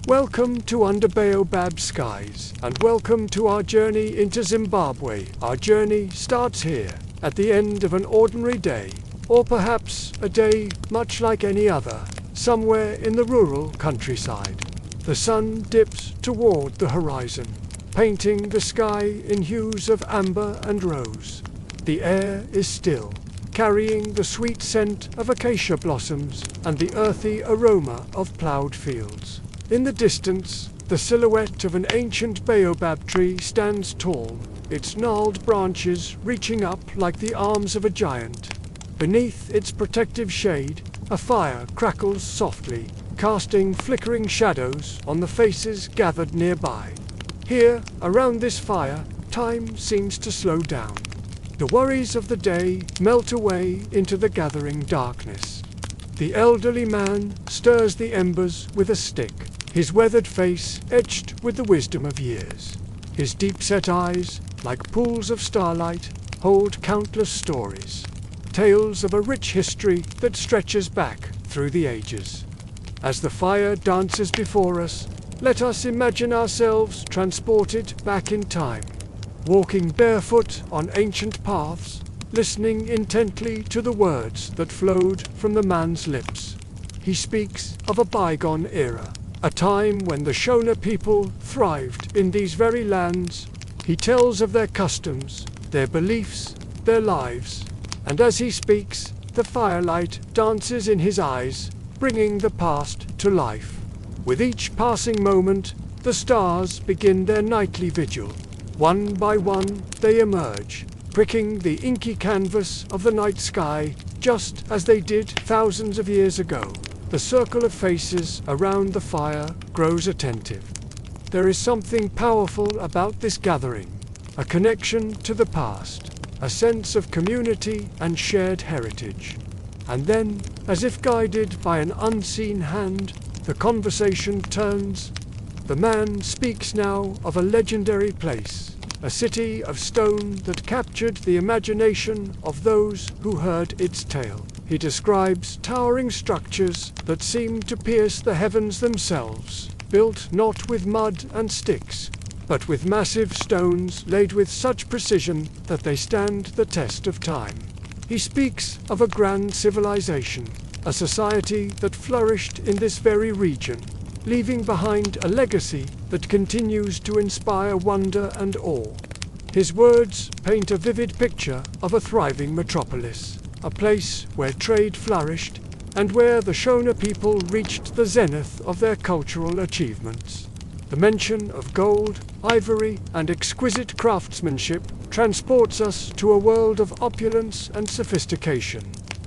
Welcome to Under Baobab Skies, and welcome to our journey into Zimbabwe. Our journey starts here, at the end of an ordinary day, or perhaps a day much like any other, somewhere in the rural countryside. The sun dips toward the horizon, painting the sky in hues of amber and rose. The air is still, carrying the sweet scent of acacia blossoms and the earthy aroma of plowed fields. In the distance, the silhouette of an ancient baobab tree stands tall, its gnarled branches reaching up like the arms of a giant. Beneath its protective shade, a fire crackles softly, casting flickering shadows on the faces gathered nearby. Here, around this fire, time seems to slow down. The worries of the day melt away into the gathering darkness. The elderly man stirs the embers with a stick, his weathered face etched with the wisdom of years. His deep-set eyes, like pools of starlight, hold countless stories, tales of a rich history that stretches back through the ages. As the fire dances before us, let us imagine ourselves transported back in time, walking barefoot on ancient paths, listening intently to the words that flowed from the man's lips. He speaks of a bygone era, a time when the Shona people thrived in these very lands. He tells of their customs, their beliefs, their lives, and as he speaks, the firelight dances in his eyes, bringing the past to life. With each passing moment, the stars begin their nightly vigil. One by one, they emerge, pricking the inky canvas of the night sky, just as they did thousands of years ago. The circle of faces around the fire grows attentive. There is something powerful about this gathering, a connection to the past, a sense of community and shared heritage. And then, as if guided by an unseen hand, the conversation turns. The man speaks now of a legendary place, a city of stone that captured the imagination of those who heard its tale. He describes towering structures that seem to pierce the heavens themselves, built not with mud and sticks, but with massive stones laid with such precision that they stand the test of time. He speaks of a grand civilization, a society that flourished in this very region, leaving behind a legacy that continues to inspire wonder and awe. His words paint a vivid picture of a thriving metropolis, a place where trade flourished and where the Shona people reached the zenith of their cultural achievements. The mention of gold, ivory, and exquisite craftsmanship transports us to a world of opulence and sophistication.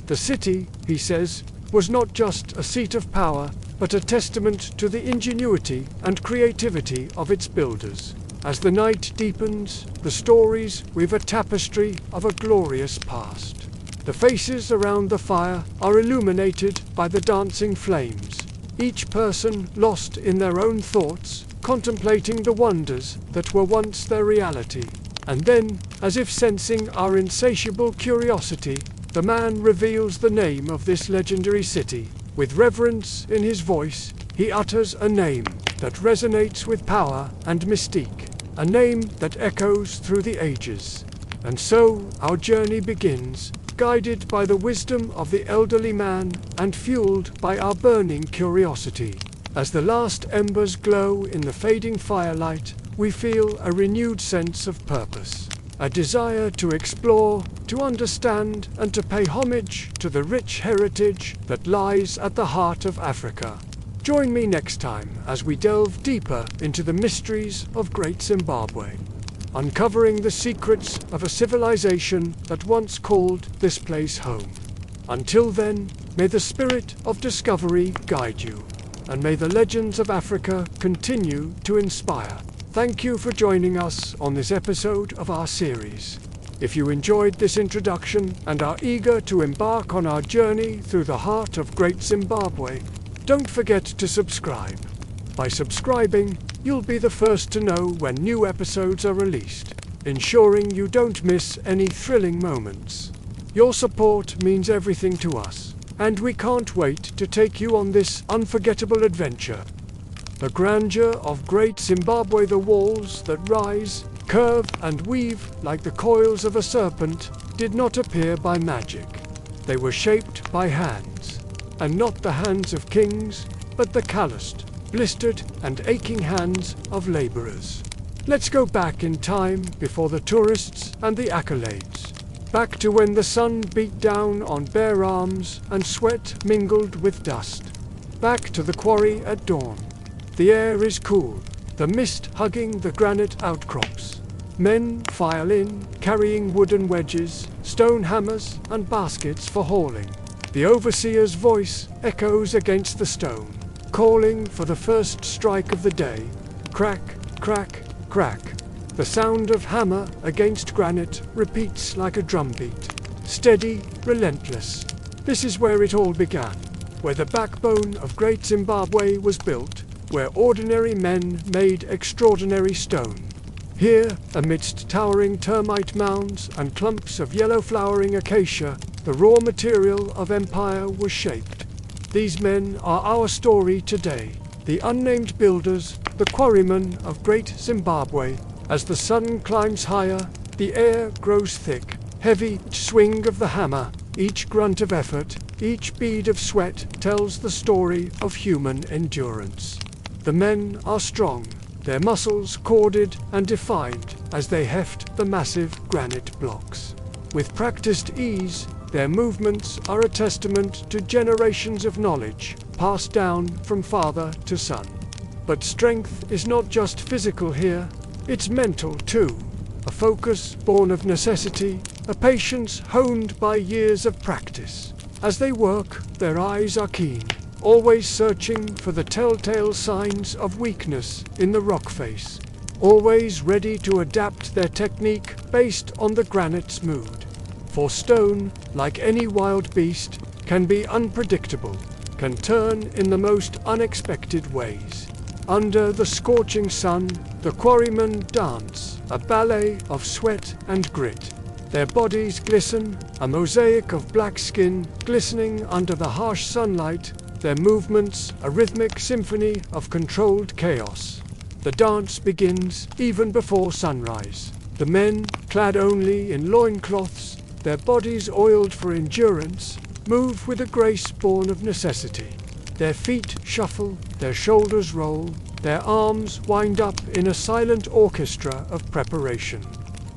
The city, he says, was not just a seat of power, but a testament to the ingenuity and creativity of its builders. As the night deepens, the stories weave a tapestry of a glorious past. The faces around the fire are illuminated by the dancing flames, each person lost in their own thoughts, contemplating the wonders that were once their reality. And then, as if sensing our insatiable curiosity, the man reveals the name of this legendary city. With reverence in his voice, he utters a name that resonates with power and mystique, a name that echoes through the ages. And so our journey begins, guided by the wisdom of the elderly man and fueled by our burning curiosity. As the last embers glow in the fading firelight, we feel a renewed sense of purpose, a desire to explore, to understand, and to pay homage to the rich heritage that lies at the heart of Africa. Join me next time as we delve deeper into the mysteries of Great Zimbabwe, uncovering the secrets of a civilization that once called this place home. Until then, may the spirit of discovery guide you, and may the legends of Africa continue to inspire. Thank you for joining us on this episode of our series. If you enjoyed this introduction and are eager to embark on our journey through the heart of Great Zimbabwe, don't forget to subscribe. By subscribing, you'll be the first to know when new episodes are released, ensuring you don't miss any thrilling moments. Your support means everything to us, and we can't wait to take you on this unforgettable adventure. The grandeur of great Zimbabwe, the walls that rise, curve and weave like the coils of a serpent, did not appear by magic. They were shaped by hands, and not the hands of kings, but the calloused, blistered and aching hands of laborers. Let's go back in time before the tourists and the accolades. Back to when the sun beat down on bare arms and sweat mingled with dust. Back to the quarry at dawn. The air is cool, the mist hugging the granite outcrops. Men file in, carrying wooden wedges, stone hammers and baskets for hauling. The overseer's voice echoes against the stone, calling for the first strike of the day. Crack, crack, crack. The sound of hammer against granite repeats like a drumbeat. Steady, relentless. This is where it all began, where the backbone of great Zimbabwe was built, where ordinary men made extraordinary stone. Here, amidst towering termite mounds and clumps of yellow-flowering acacia, the raw material of empire was shaped. These men are our story today, the unnamed builders, the quarrymen of great Zimbabwe. As the sun climbs higher, the air grows thick, heavy. Each swing of the hammer, each grunt of effort, each bead of sweat tells the story of human endurance. The men are strong, their muscles corded and defined as they heft the massive granite blocks. With practiced ease, their movements are a testament to generations of knowledge passed down from father to son. But strength is not just physical here, it's mental too. A focus born of necessity, a patience honed by years of practice. As they work, their eyes are keen, always searching for the telltale signs of weakness in the rock face, always ready to adapt their technique based on the granite's mood. For stone, like any wild beast, can be unpredictable, can turn in the most unexpected ways. Under the scorching sun, the quarrymen dance, a ballet of sweat and grit. Their bodies glisten, a mosaic of black skin glistening under the harsh sunlight, their movements a rhythmic symphony of controlled chaos. The dance begins even before sunrise. The men, clad only in loincloths, their bodies oiled for endurance, move with a grace born of necessity. Their feet shuffle, their shoulders roll, their arms wind up in a silent orchestra of preparation.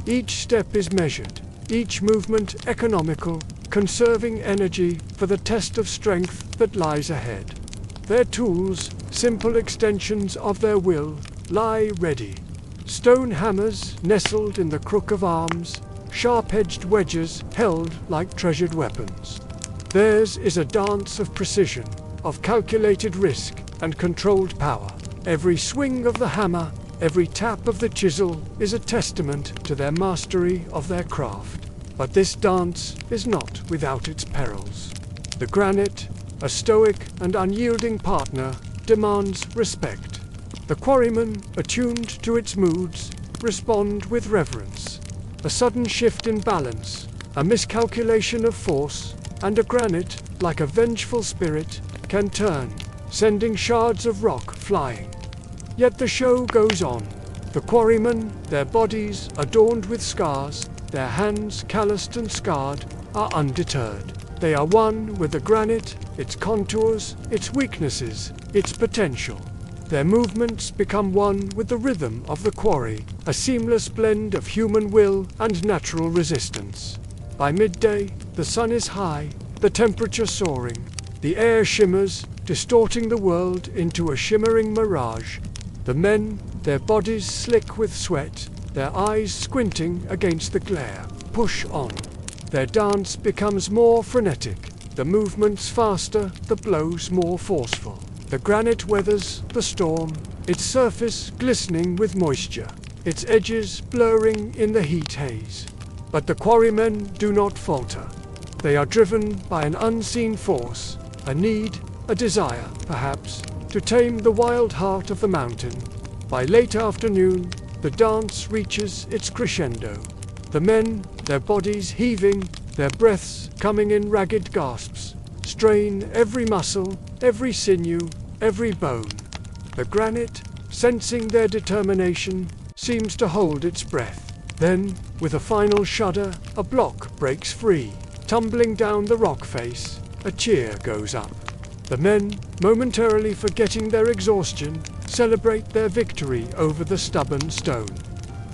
Each step is measured, each movement economical, conserving energy for the test of strength that lies ahead. Their tools, simple extensions of their will, lie ready. Stone hammers nestled in the crook of arms, sharp-edged wedges held like treasured weapons. Theirs is a dance of precision, of calculated risk and controlled power. Every swing of the hammer, every tap of the chisel is a testament to their mastery of their craft. But this dance is not without its perils. The granite, a stoic and unyielding partner, demands respect. The quarrymen, attuned to its moods, respond with reverence. A sudden shift in balance, a miscalculation of force, and a granite, like a vengeful spirit, can turn, sending shards of rock flying. Yet the show goes on. The quarrymen, their bodies adorned with scars, their hands calloused and scarred, are undeterred. They are one with the granite, its contours, its weaknesses, its potential. Their movements become one with the rhythm of the quarry, a seamless blend of human will and natural resistance. By midday, the sun is high, the temperature soaring. The air shimmers, distorting the world into a shimmering mirage. The men, their bodies slick with sweat, their eyes squinting against the glare, push on. Their dance becomes more frenetic, the movements faster, the blows more forceful. The granite weathers the storm, its surface glistening with moisture, its edges blurring in the heat haze. But the quarrymen do not falter. They are driven by an unseen force, a need, a desire, perhaps, to tame the wild heart of the mountain. By late afternoon, the dance reaches its crescendo. The men, their bodies heaving, their breaths coming in ragged gasps, strain every muscle, every sinew, every bone. The granite, sensing their determination, seems to hold its breath. Then, with a final shudder, a block breaks free. Tumbling down the rock face, a cheer goes up. The men, momentarily forgetting their exhaustion, celebrate their victory over the stubborn stone.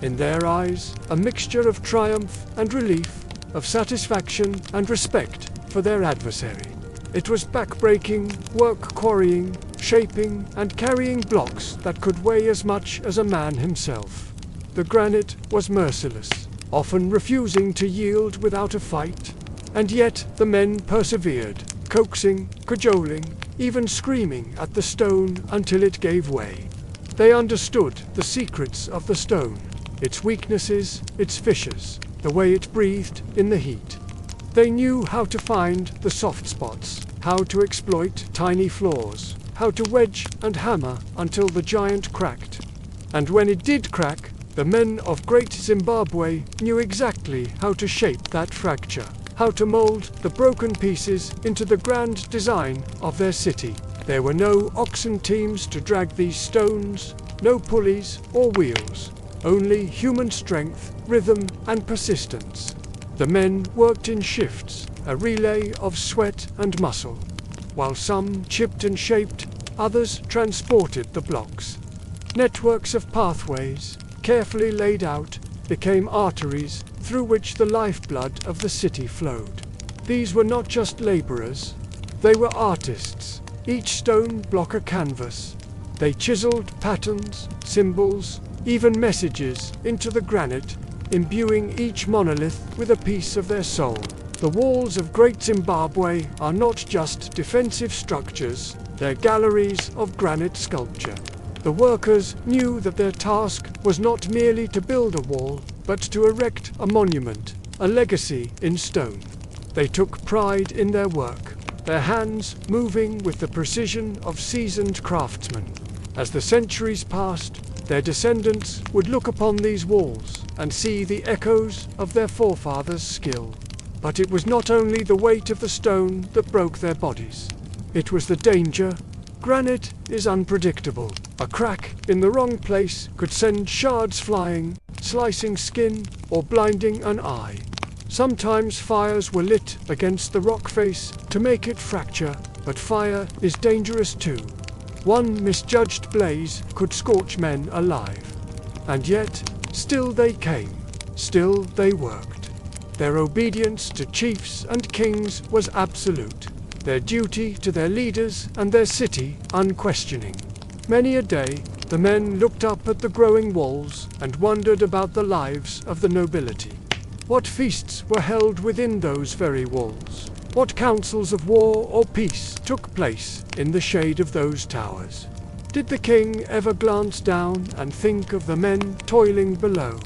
In their eyes, a mixture of triumph and relief, of satisfaction and respect for their adversary. It was back-breaking, work quarrying, shaping and carrying blocks that could weigh as much as a man himself. The granite was merciless, often refusing to yield without a fight, and yet the men persevered, coaxing, cajoling, even screaming at the stone until it gave way. They understood the secrets of the stone, its weaknesses, its fissures, the way it breathed in the heat. They knew how to find the soft spots, how to exploit tiny flaws, how to wedge and hammer until the giant cracked. And when it did crack, the men of Great Zimbabwe knew exactly how to shape that fracture, how to mold the broken pieces into the grand design of their city. There were no oxen teams to drag these stones, no pulleys or wheels, only human strength, rhythm and persistence. The men worked in shifts, a relay of sweat and muscle. While some chipped and shaped, others transported the blocks. Networks of pathways, carefully laid out, became arteries through which the lifeblood of the city flowed. These were not just laborers, they were artists, each stone block a canvas. They chiseled patterns, symbols, even messages into the granite, imbuing each monolith with a piece of their soul. The walls of Great Zimbabwe are not just defensive structures, they're galleries of granite sculpture. The workers knew that their task was not merely to build a wall, but to erect a monument, a legacy in stone. They took pride in their work, their hands moving with the precision of seasoned craftsmen. As the centuries passed, their descendants would look upon these walls and see the echoes of their forefathers' skill. But it was not only the weight of the stone that broke their bodies. It was the danger. Granite is unpredictable. A crack in the wrong place could send shards flying, slicing skin or blinding an eye. Sometimes fires were lit against the rock face to make it fracture, but fire is dangerous too. One misjudged blaze could scorch men alive. And yet, still they came, still they worked. Their obedience to chiefs and kings was absolute, their duty to their leaders and their city unquestioning. Many a day, the men looked up at the growing walls and wondered about the lives of the nobility. What feasts were held within those very walls? What councils of war or peace took place in the shade of those towers? Did the king ever glance down and think of the men toiling below?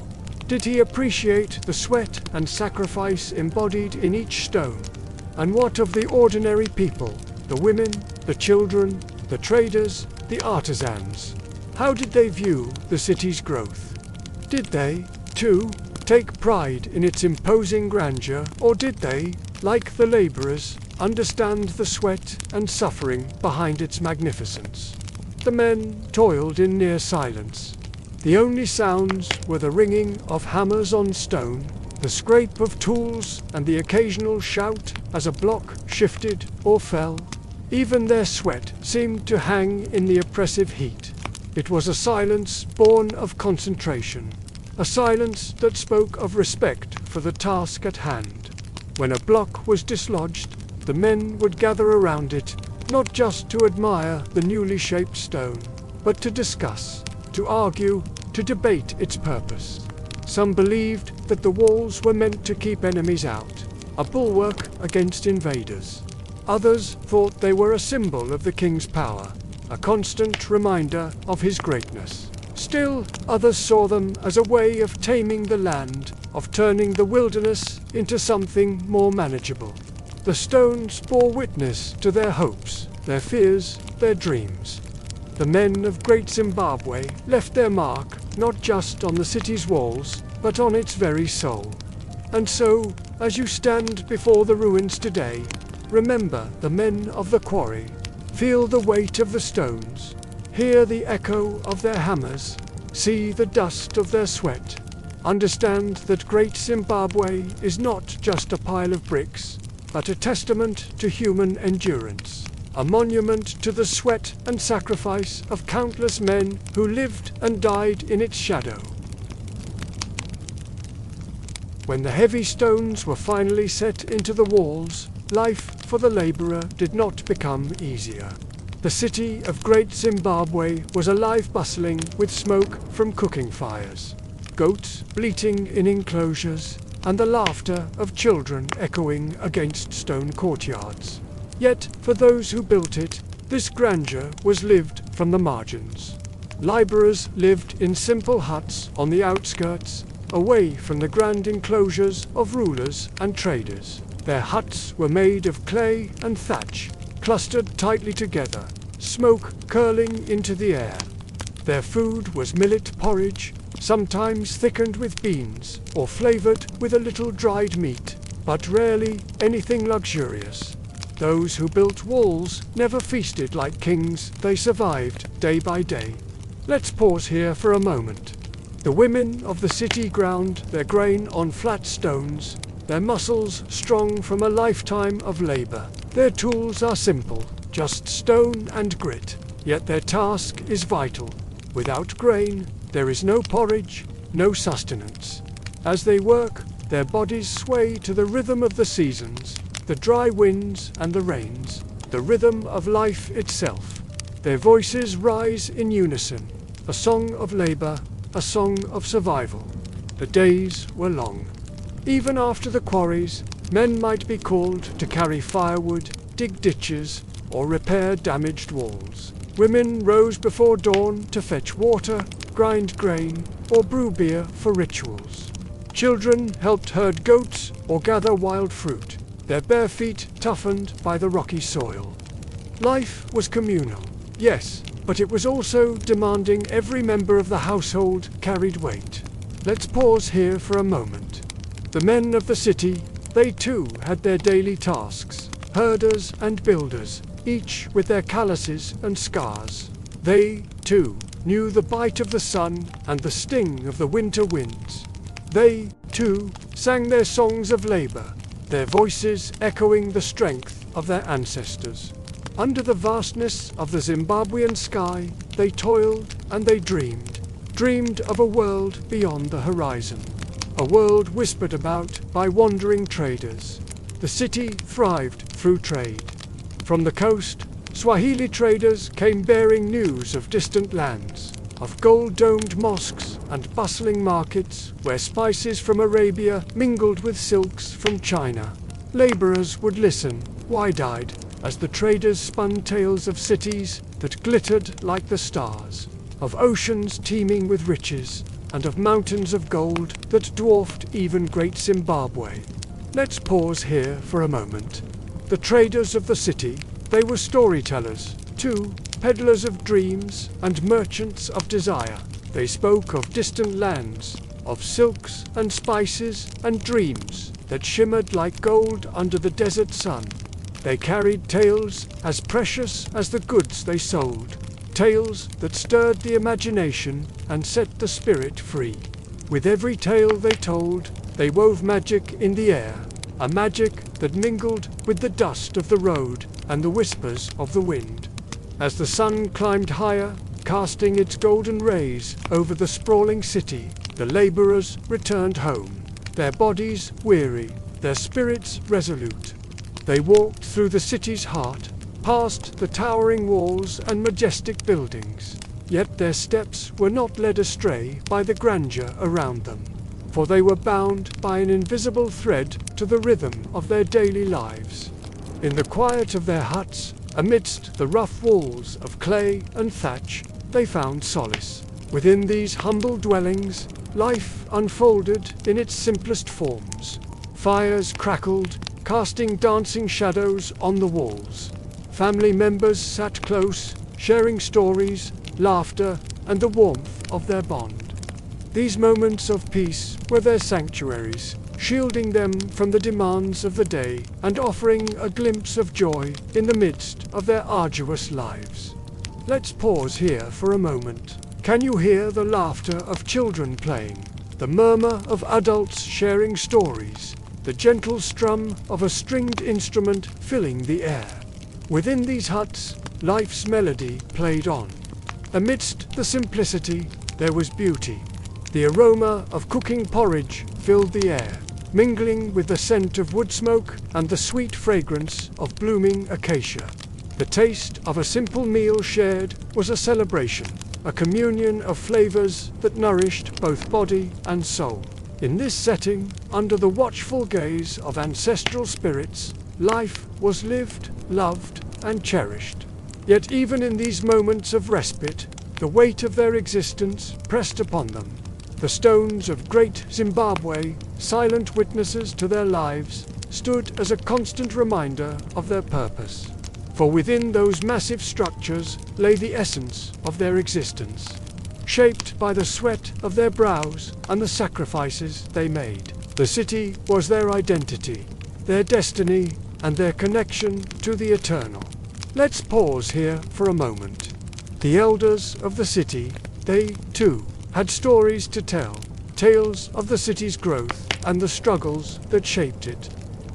Did he appreciate the sweat and sacrifice embodied in each stone? And what of the ordinary people, the women, the children, the traders, the artisans? How did they view the city's growth? Did they, too, take pride in its imposing grandeur, or did they, like the laborers, understand the sweat and suffering behind its magnificence? The men toiled in near silence. The only sounds were the ringing of hammers on stone, the scrape of tools, and the occasional shout as a block shifted or fell. Even their sweat seemed to hang in the oppressive heat. It was a silence born of concentration, a silence that spoke of respect for the task at hand. When a block was dislodged, the men would gather around it, not just to admire the newly shaped stone, but to discuss, to argue, to debate its purpose. Some believed that the walls were meant to keep enemies out, a bulwark against invaders. Others thought they were a symbol of the king's power, a constant reminder of his greatness. Still, others saw them as a way of taming the land, of turning the wilderness into something more manageable. The stones bore witness to their hopes, their fears, their dreams. The men of Great Zimbabwe left their mark not just on the city's walls, but on its very soul. And so, as you stand before the ruins today, remember the men of the quarry. Feel the weight of the stones. Hear the echo of their hammers, see the dust of their sweat. Understand that Great Zimbabwe is not just a pile of bricks, but a testament to human endurance, a monument to the sweat and sacrifice of countless men who lived and died in its shadow. When the heavy stones were finally set into the walls, life for the laborer did not become easier. The city of Great Zimbabwe was alive, bustling with smoke from cooking fires, goats bleating in enclosures, and the laughter of children echoing against stone courtyards. Yet, for those who built it, this grandeur was lived from the margins. Laborers lived in simple huts on the outskirts, away from the grand enclosures of rulers and traders. Their huts were made of clay and thatch, clustered tightly together, smoke curling into the air. Their food was millet porridge, sometimes thickened with beans or flavored with a little dried meat, but rarely anything luxurious. Those who built walls never feasted like kings, they survived day by day. Let's pause here for a moment. The women of the city ground their grain on flat stones, their muscles strong from a lifetime of labor. Their tools are simple, just stone and grit, yet their task is vital. Without grain, there is no porridge, no sustenance. As they work, their bodies sway to the rhythm of the seasons, the dry winds and the rains, the rhythm of life itself. Their voices rise in unison, a song of labor, a song of survival. The days were long. Even after the quarries, men might be called to carry firewood, dig ditches, or repair damaged walls. Women rose before dawn to fetch water, grind grain, or brew beer for rituals. Children helped herd goats or gather wild fruit, their bare feet toughened by the rocky soil. Life was communal, yes, but it was also demanding. Every member of the household carried weight. Let's pause here for a moment. The men of the city, they too had their daily tasks, herders and builders, each with their calluses and scars. They, too, knew the bite of the sun and the sting of the winter winds. They, too, sang their songs of labor, their voices echoing the strength of their ancestors. Under the vastness of the Zimbabwean sky, they toiled and they dreamed of a world beyond the horizon, a world whispered about by wandering traders. The city thrived through trade. From the coast, Swahili traders came bearing news of distant lands, of gold-domed mosques and bustling markets where spices from Arabia mingled with silks from China. Laborers would listen, wide-eyed, as the traders spun tales of cities that glittered like the stars, of oceans teeming with riches, and of mountains of gold that dwarfed even Great Zimbabwe. Let's pause here for a moment. The traders of the city, they were storytellers, too, peddlers of dreams and merchants of desire. They spoke of distant lands, of silks and spices and dreams that shimmered like gold under the desert sun. They carried tales as precious as the goods they sold, tales that stirred the imagination and set the spirit free. With every tale they told, they wove magic in the air, a magic that mingled with the dust of the road and the whispers of the wind. As the sun climbed higher, casting its golden rays over the sprawling city, the laborers returned home, their bodies weary, their spirits resolute. They walked through the city's heart, past the towering walls and majestic buildings. Yet their steps were not led astray by the grandeur around them, for they were bound by an invisible thread to the rhythm of their daily lives. In the quiet of their huts, amidst the rough walls of clay and thatch, they found solace. Within these humble dwellings, life unfolded in its simplest forms. Fires crackled, casting dancing shadows on the walls. Family members sat close, sharing stories, laughter, and the warmth of their bond. These moments of peace were their sanctuaries, shielding them from the demands of the day and offering a glimpse of joy in the midst of their arduous lives. let's pause here for a moment. Can you hear the laughter of children playing, the murmur of adults sharing stories, the gentle strum of a stringed instrument filling the air? Within these huts, life's melody played on. Amidst the simplicity, there was beauty. The aroma of cooking porridge filled the air, mingling with the scent of wood smoke and the sweet fragrance of blooming acacia. The taste of a simple meal shared was a celebration, a communion of flavors that nourished both body and soul. In this setting, under the watchful gaze of ancestral spirits, life was lived, loved, and cherished. Yet even in these moments of respite, the weight of their existence pressed upon them. The stones of great Zimbabwe, silent witnesses to their lives, stood as a constant reminder of their purpose. For within those massive structures lay the essence of their existence, shaped by the sweat of their brows and the sacrifices they made. The city was their identity, their destiny, and their connection to the eternal. Let's pause here for a moment. The elders of the city, they, too, had stories to tell, tales of the city's growth and the struggles that shaped it.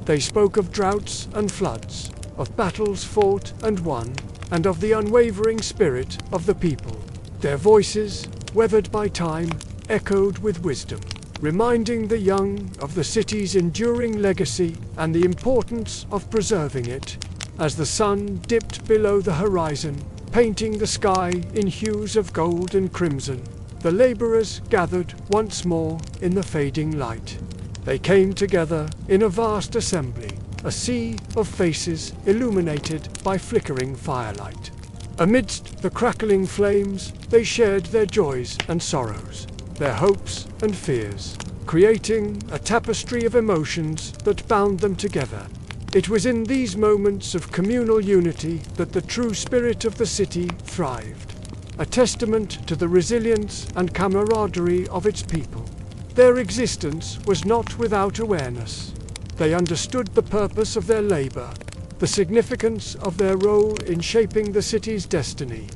They spoke of droughts and floods, of battles fought and won, and of the unwavering spirit of the people. Their voices, weathered by time, echoed with wisdom, reminding the young of the city's enduring legacy and the importance of preserving it. As the sun dipped below the horizon, painting the sky in hues of gold and crimson, the laborers gathered once more in the fading light. They came together in a vast assembly, a sea of faces illuminated by flickering firelight. Amidst the crackling flames, they shared their joys and sorrows, their hopes and fears, creating a tapestry of emotions that bound them together. It was in these moments of communal unity that the true spirit of the city thrived, a testament to the resilience and camaraderie of its people. Their existence was not without awareness. They understood the purpose of their labor, the significance of their role in shaping the city's destiny.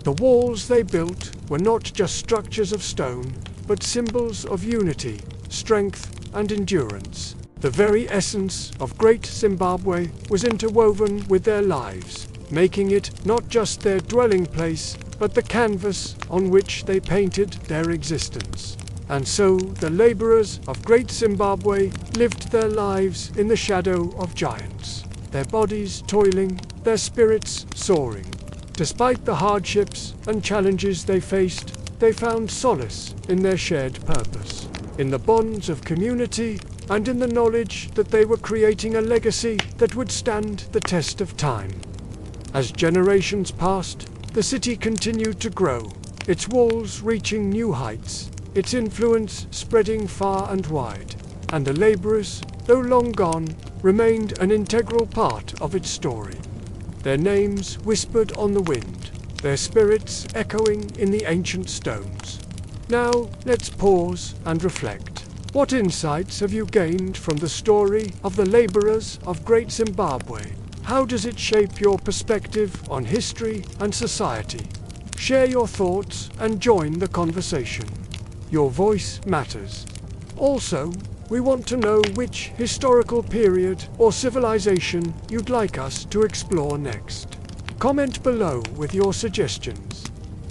The walls they built were not just structures of stone, but symbols of unity, strength, and endurance. The very essence of Great Zimbabwe was interwoven with their lives, making it not just their dwelling place, but the canvas on which they painted their existence. And so the laborers of Great Zimbabwe lived their lives in the shadow of giants, their bodies toiling, their spirits soaring. Despite the hardships and challenges they faced, they found solace in their shared purpose, in the bonds of community, and in the knowledge that they were creating a legacy that would stand the test of time. As generations passed, the city continued to grow, its walls reaching new heights, its influence spreading far and wide, and the laborers, though long gone, remained an integral part of its story. Their names whispered on the wind, their spirits echoing in the ancient stones. Now, let's pause and reflect. What insights have you gained from the story of the laborers of Great Zimbabwe? How does it shape your perspective on history and society? Share your thoughts and join the conversation. Your voice matters. Also, we want to know which historical period or civilization you'd like us to explore next. Comment below with your suggestions.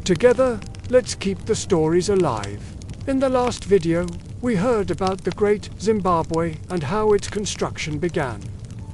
Together, let's keep the stories alive. In the last video, we heard about the Great Zimbabwe and how its construction began.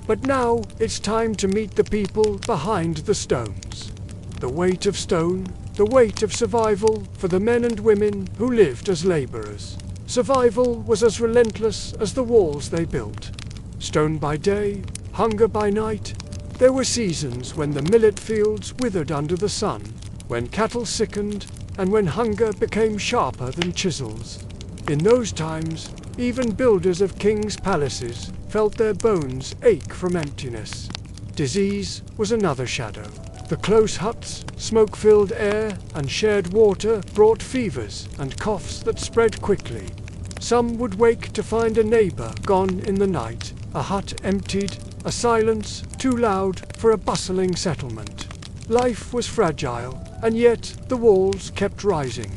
But now, it's time to meet the people behind the stones. The weight of stone, the weight of survival for the men and women who lived as laborers. Survival was as relentless as the walls they built. Stone by day, hunger by night. There were seasons when the millet fields withered under the sun, when cattle sickened, and when hunger became sharper than chisels. In those times, even builders of kings' palaces felt their bones ache from emptiness. Disease was another shadow. The close huts, smoke-filled air, and shared water brought fevers and coughs that spread quickly. Some would wake to find a neighbor gone in the night, a hut emptied, a silence too loud for a bustling settlement. Life was fragile, and yet the walls kept rising.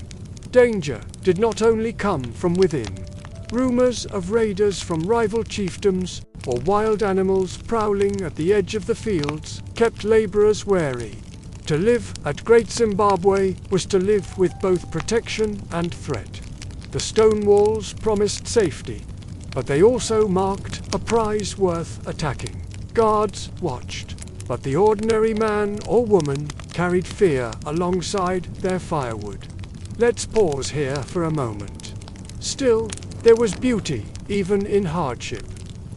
Danger did not only come from within. Rumors of raiders from rival chiefdoms or wild animals prowling at the edge of the fields kept laborers wary. To live at Great Zimbabwe was to live with both protection and threat. The stone walls promised safety, but they also marked a prize worth attacking. Guards watched, but the ordinary man or woman carried fear alongside their firewood. Let's pause here for a moment. Still, there was beauty even in hardship.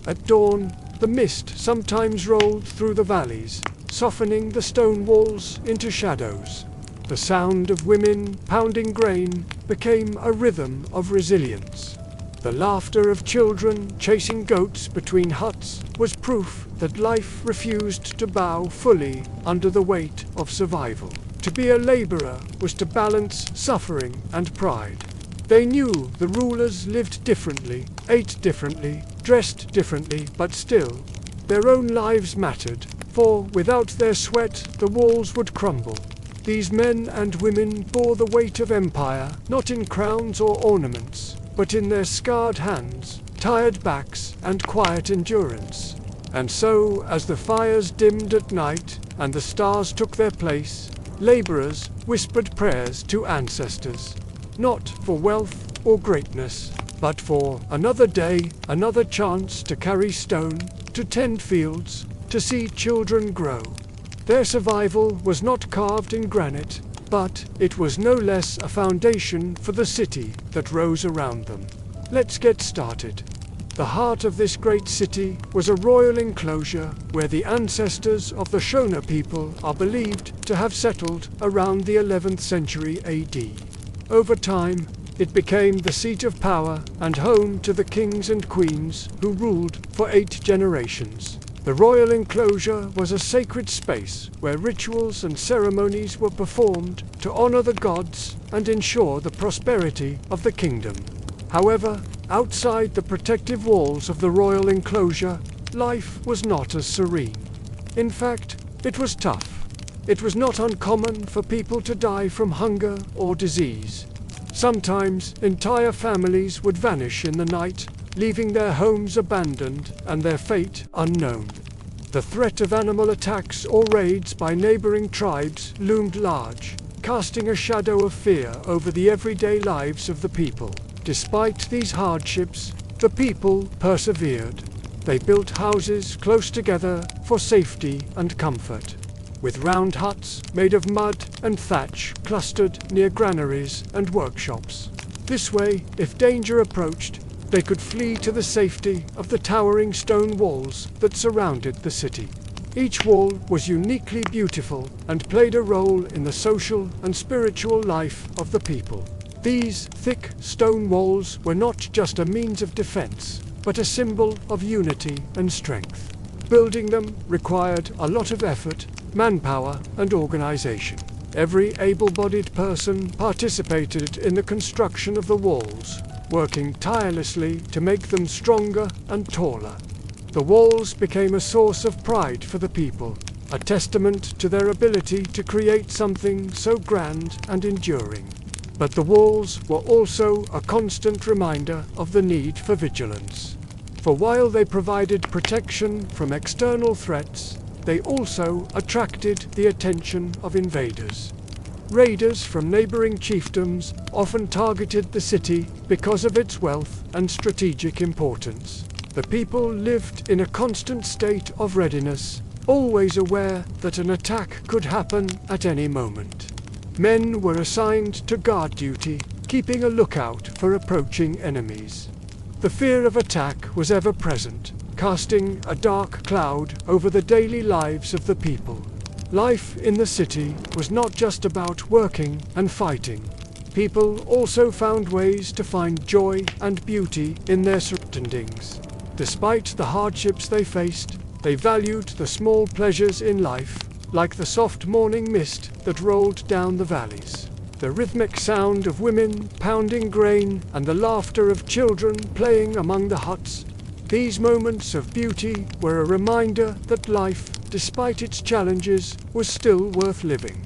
At dawn, the mist sometimes rolled through the valleys, softening the stone walls into shadows. The sound of women pounding grain became a rhythm of resilience. The laughter of children chasing goats between huts was proof that life refused to bow fully under the weight of survival. To be a laborer was to balance suffering and pride. They knew the rulers lived differently, ate differently, dressed differently, but still, their own lives mattered, for without their sweat the walls would crumble. These men and women bore the weight of empire, not in crowns or ornaments, but in their scarred hands, tired backs, and quiet endurance. And so, as the fires dimmed at night, and the stars took their place, laborers whispered prayers to ancestors, not for wealth or greatness, but for another day, another chance to carry stone, to tend fields, to see children grow. Their survival was not carved in granite, but it was no less a foundation for the city that rose around them. Let's get started. The heart of this great city was a royal enclosure where the ancestors of the Shona people are believed to have settled around the 11th century AD. Over time, it became the seat of power and home to the kings and queens who ruled for 8 generations. The royal enclosure was a sacred space where rituals and ceremonies were performed to honor the gods and ensure the prosperity of the kingdom. However, outside the protective walls of the royal enclosure, life was not as serene. In fact, it was tough. It was not uncommon for people to die from hunger or disease. Sometimes entire families would vanish in the night, leaving their homes abandoned and their fate unknown. The threat of animal attacks or raids by neighboring tribes loomed large, casting a shadow of fear over the everyday lives of the people. Despite these hardships, the people persevered. They built houses close together for safety and comfort, with round huts made of mud and thatch clustered near granaries and workshops. This way, if danger approached, they could flee to the safety of the towering stone walls that surrounded the city. Each wall was uniquely beautiful and played a role in the social and spiritual life of the people. These thick stone walls were not just a means of defense, but a symbol of unity and strength. Building them required a lot of effort, manpower, and organization. Every able-bodied person participated in the construction of the walls, working tirelessly to make them stronger and taller. The walls became a source of pride for the people, a testament to their ability to create something so grand and enduring. But the walls were also a constant reminder of the need for vigilance. For while they provided protection from external threats, they also attracted the attention of invaders. Raiders from neighboring chiefdoms often targeted the city because of its wealth and strategic importance. The people lived in a constant state of readiness, always aware that an attack could happen at any moment. Men were assigned to guard duty, keeping a lookout for approaching enemies. The fear of attack was ever present, casting a dark cloud over the daily lives of the people. Life in the city was not just about working and fighting. People also found ways to find joy and beauty in their surroundings. Despite the hardships they faced, they valued the small pleasures in life, like the soft morning mist that rolled down the valleys, the rhythmic sound of women pounding grain, and the laughter of children playing among the huts. These moments of beauty were a reminder that life, despite its challenges, was still worth living.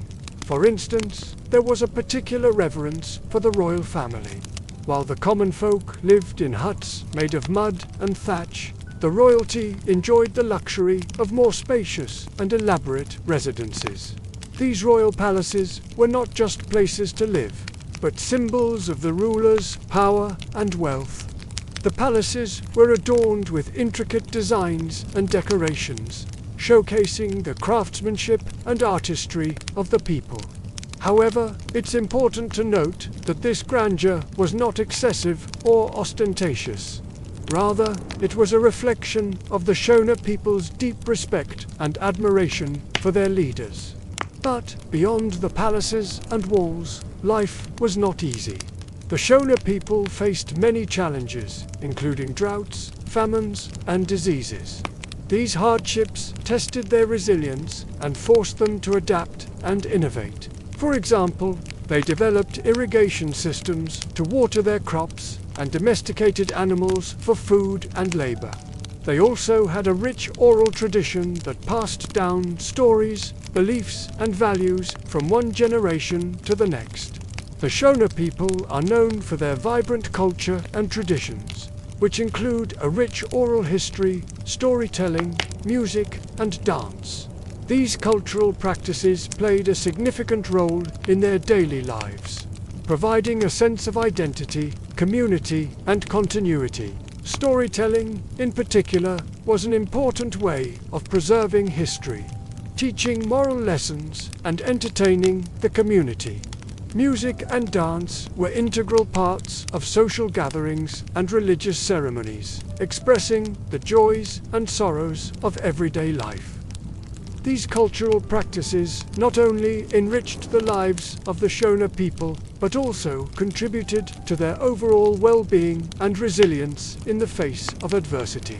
For instance, there was a particular reverence for the royal family. While the common folk lived in huts made of mud and thatch, the royalty enjoyed the luxury of more spacious and elaborate residences. These royal palaces were not just places to live, but symbols of the ruler's power and wealth. The palaces were adorned with intricate designs and decorations, showcasing the craftsmanship and artistry of the people. However, it's important to note that this grandeur was not excessive or ostentatious. Rather, it was a reflection of the Shona people's deep respect and admiration for their leaders. But beyond the palaces and walls, life was not easy. The Shona people faced many challenges, including droughts, famines, and diseases. These hardships tested their resilience and forced them to adapt and innovate. For example, they developed irrigation systems to water their crops and domesticated animals for food and labor. They also had a rich oral tradition that passed down stories, beliefs, and values from one generation to the next. The Shona people are known for their vibrant culture and traditions, which include a rich oral history, storytelling, music, and dance. These cultural practices played a significant role in their daily lives, providing a sense of identity, community, and continuity. Storytelling, in particular, was an important way of preserving history, teaching moral lessons, and entertaining the community. Music and dance were integral parts of social gatherings and religious ceremonies, expressing the joys and sorrows of everyday life. These cultural practices not only enriched the lives of the Shona people, but also contributed to their overall well-being and resilience in the face of adversity.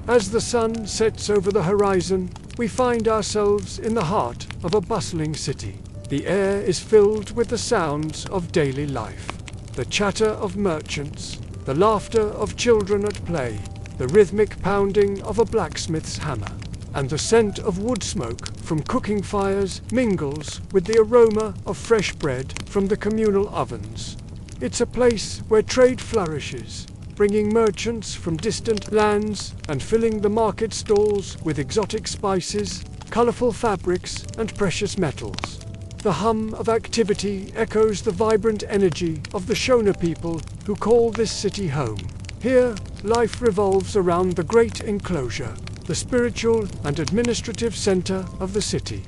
As the sun sets over the horizon, we find ourselves in the heart of a bustling city. The air is filled with the sounds of daily life, the chatter of merchants, the laughter of children at play, the rhythmic pounding of a blacksmith's hammer, and the scent of wood smoke from cooking fires mingles with the aroma of fresh bread from the communal ovens. It's a place where trade flourishes, bringing merchants from distant lands and filling the market stalls with exotic spices, colorful fabrics, and precious metals. The hum of activity echoes the vibrant energy of the Shona people who call this city home. Here, life revolves around the great enclosure, the spiritual and administrative center of the city.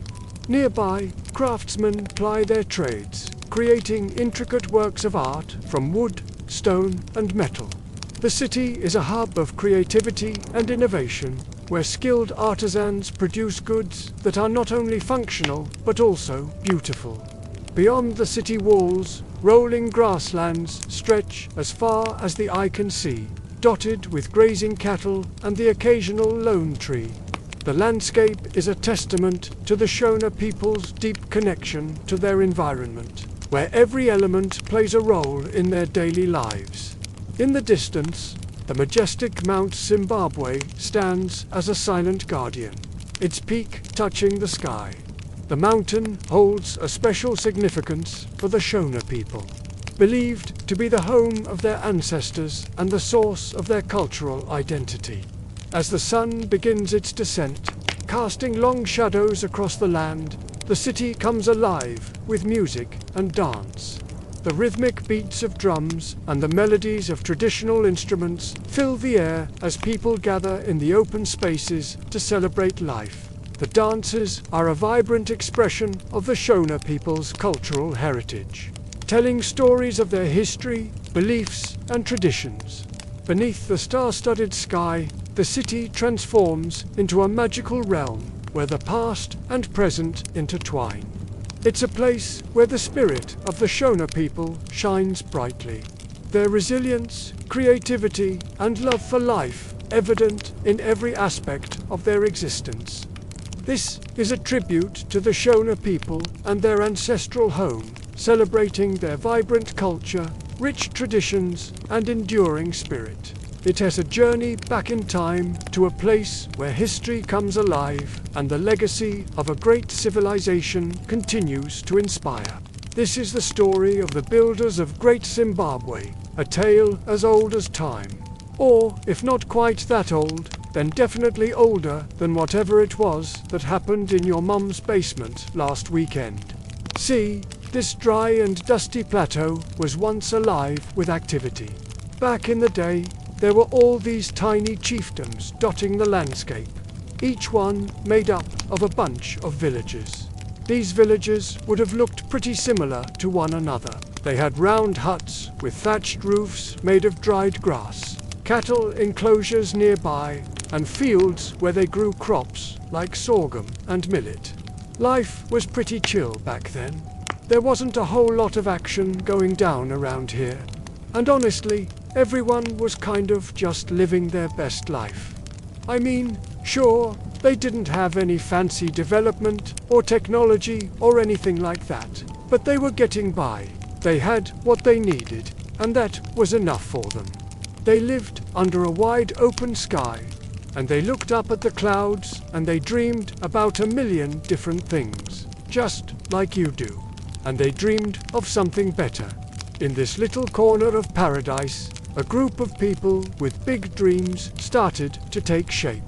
Nearby, craftsmen ply their trades, creating intricate works of art from wood, stone, and metal. The city is a hub of creativity and innovation, where skilled artisans produce goods that are not only functional, but also beautiful. Beyond the city walls, rolling grasslands stretch as far as the eye can see, dotted with grazing cattle and the occasional lone tree. The landscape is a testament to the Shona people's deep connection to their environment, where every element plays a role in their daily lives. In the distance, the majestic Mount Zimbabwe stands as a silent guardian, its peak touching the sky. The mountain holds a special significance for the Shona people, believed to be the home of their ancestors and the source of their cultural identity. As the sun begins its descent, casting long shadows across the land, the city comes alive with music and dance. The rhythmic beats of drums and the melodies of traditional instruments fill the air as people gather in the open spaces to celebrate life. The dances are a vibrant expression of the Shona people's cultural heritage, telling stories of their history, beliefs, and traditions. Beneath the star-studded sky, the city transforms into a magical realm where the past and present intertwine. It's a place where the spirit of the Shona people shines brightly, their resilience, creativity, and love for life evident in every aspect of their existence. This is a tribute to the Shona people and their ancestral home, celebrating their vibrant culture, rich traditions, and enduring spirit. It has a journey back in time to a place where history comes alive and the legacy of a great civilization continues to inspire. This is the story of the builders of Great Zimbabwe, a tale as old as time. Or, if not quite that old, then definitely older than whatever it was that happened in your mum's basement last weekend. See, this dry and dusty plateau was once alive with activity. Back in the day, there were all these tiny chiefdoms dotting the landscape, each one made up of a bunch of villages. These villages would have looked pretty similar to one another. They had round huts with thatched roofs made of dried grass, cattle enclosures nearby, and fields where they grew crops like sorghum and millet. Life was pretty chill back then. There wasn't a whole lot of action going down around here. And honestly, everyone was kind of just living their best life. I mean, sure, they didn't have any fancy development or technology or anything like that, but they were getting by. They had what they needed, and that was enough for them. They lived under a wide open sky, and they looked up at the clouds and they dreamed about a million different things, just like you do. And they dreamed of something better. In this little corner of paradise, a group of people with big dreams started to take shape.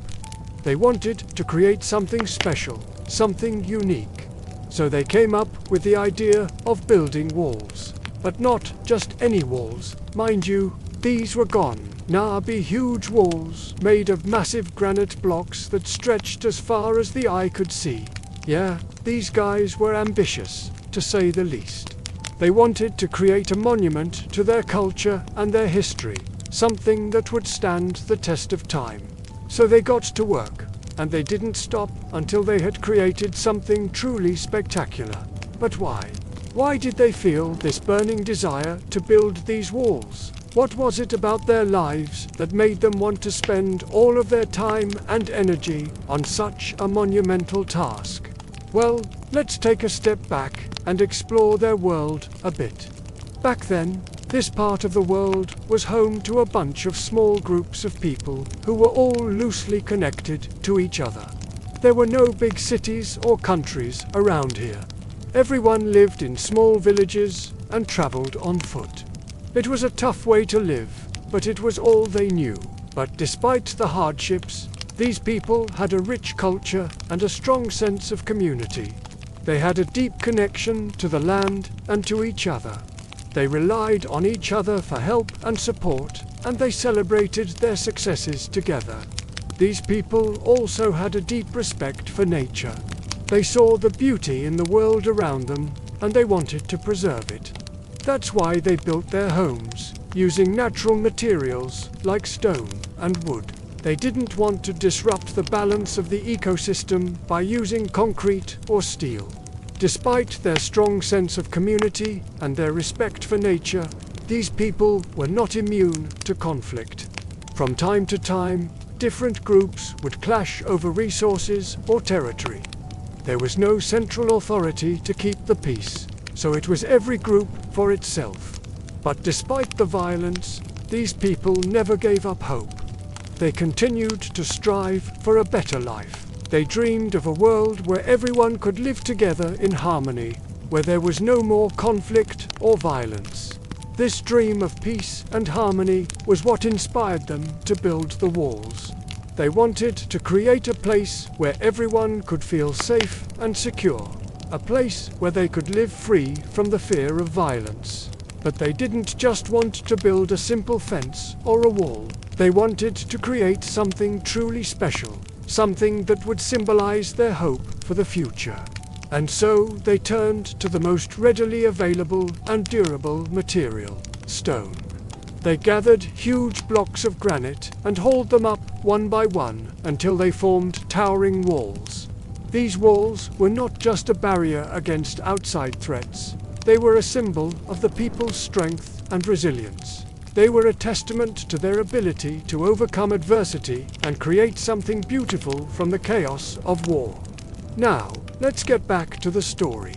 They wanted to create something special, something unique. So they came up with the idea of building walls. But not just any walls, mind you, these were gone. Be huge walls made of massive granite blocks that stretched as far as the eye could see. Yeah, these guys were ambitious, to say the least. They wanted to create a monument to their culture and their history, something that would stand the test of time. So they got to work, and they didn't stop until they had created something truly spectacular. But why? Why did they feel this burning desire to build these walls? What was it about their lives that made them want to spend all of their time and energy on such a monumental task? Well, let's take a step back and explore their world a bit. Back then, this part of the world was home to a bunch of small groups of people who were all loosely connected to each other. There were no big cities or countries around here. Everyone lived in small villages and traveled on foot. It was a tough way to live, but it was all they knew. But despite the hardships, these people had a rich culture and a strong sense of community. They had a deep connection to the land and to each other. They relied on each other for help and support, and they celebrated their successes together. These people also had a deep respect for nature. They saw the beauty in the world around them, and they wanted to preserve it. That's why they built their homes, using natural materials like stone and wood. They didn't want to disrupt the balance of the ecosystem by using concrete or steel. Despite their strong sense of community and their respect for nature, these people were not immune to conflict. From time to time, different groups would clash over resources or territory. There was no central authority to keep the peace, so it was every group for itself. But despite the violence, these people never gave up hope. They continued to strive for a better life. They dreamed of a world where everyone could live together in harmony, where there was no more conflict or violence. This dream of peace and harmony was what inspired them to build the walls. They wanted to create a place where everyone could feel safe and secure, a place where they could live free from the fear of violence. But they didn't just want to build a simple fence or a wall. They wanted to create something truly special, something that would symbolize their hope for the future. And so they turned to the most readily available and durable material, stone. They gathered huge blocks of granite and hauled them up one by one until they formed towering walls. These walls were not just a barrier against outside threats. They were a symbol of the people's strength and resilience. They were a testament to their ability to overcome adversity and create something beautiful from the chaos of war. Now, let's get back to the story.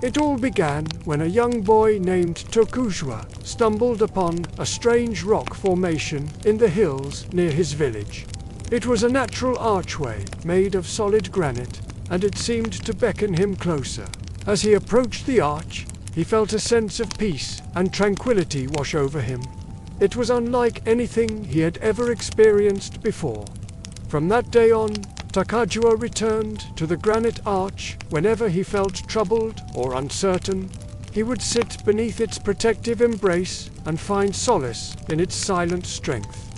It all began when a young boy named Tokuzwa stumbled upon a strange rock formation in the hills near his village. It was a natural archway made of solid granite, and it seemed to beckon him closer. As he approached the arch, he felt a sense of peace and tranquility wash over him. It was unlike anything he had ever experienced before. From that day on, Takajua returned to the granite arch whenever he felt troubled or uncertain. He would sit beneath its protective embrace and find solace in its silent strength.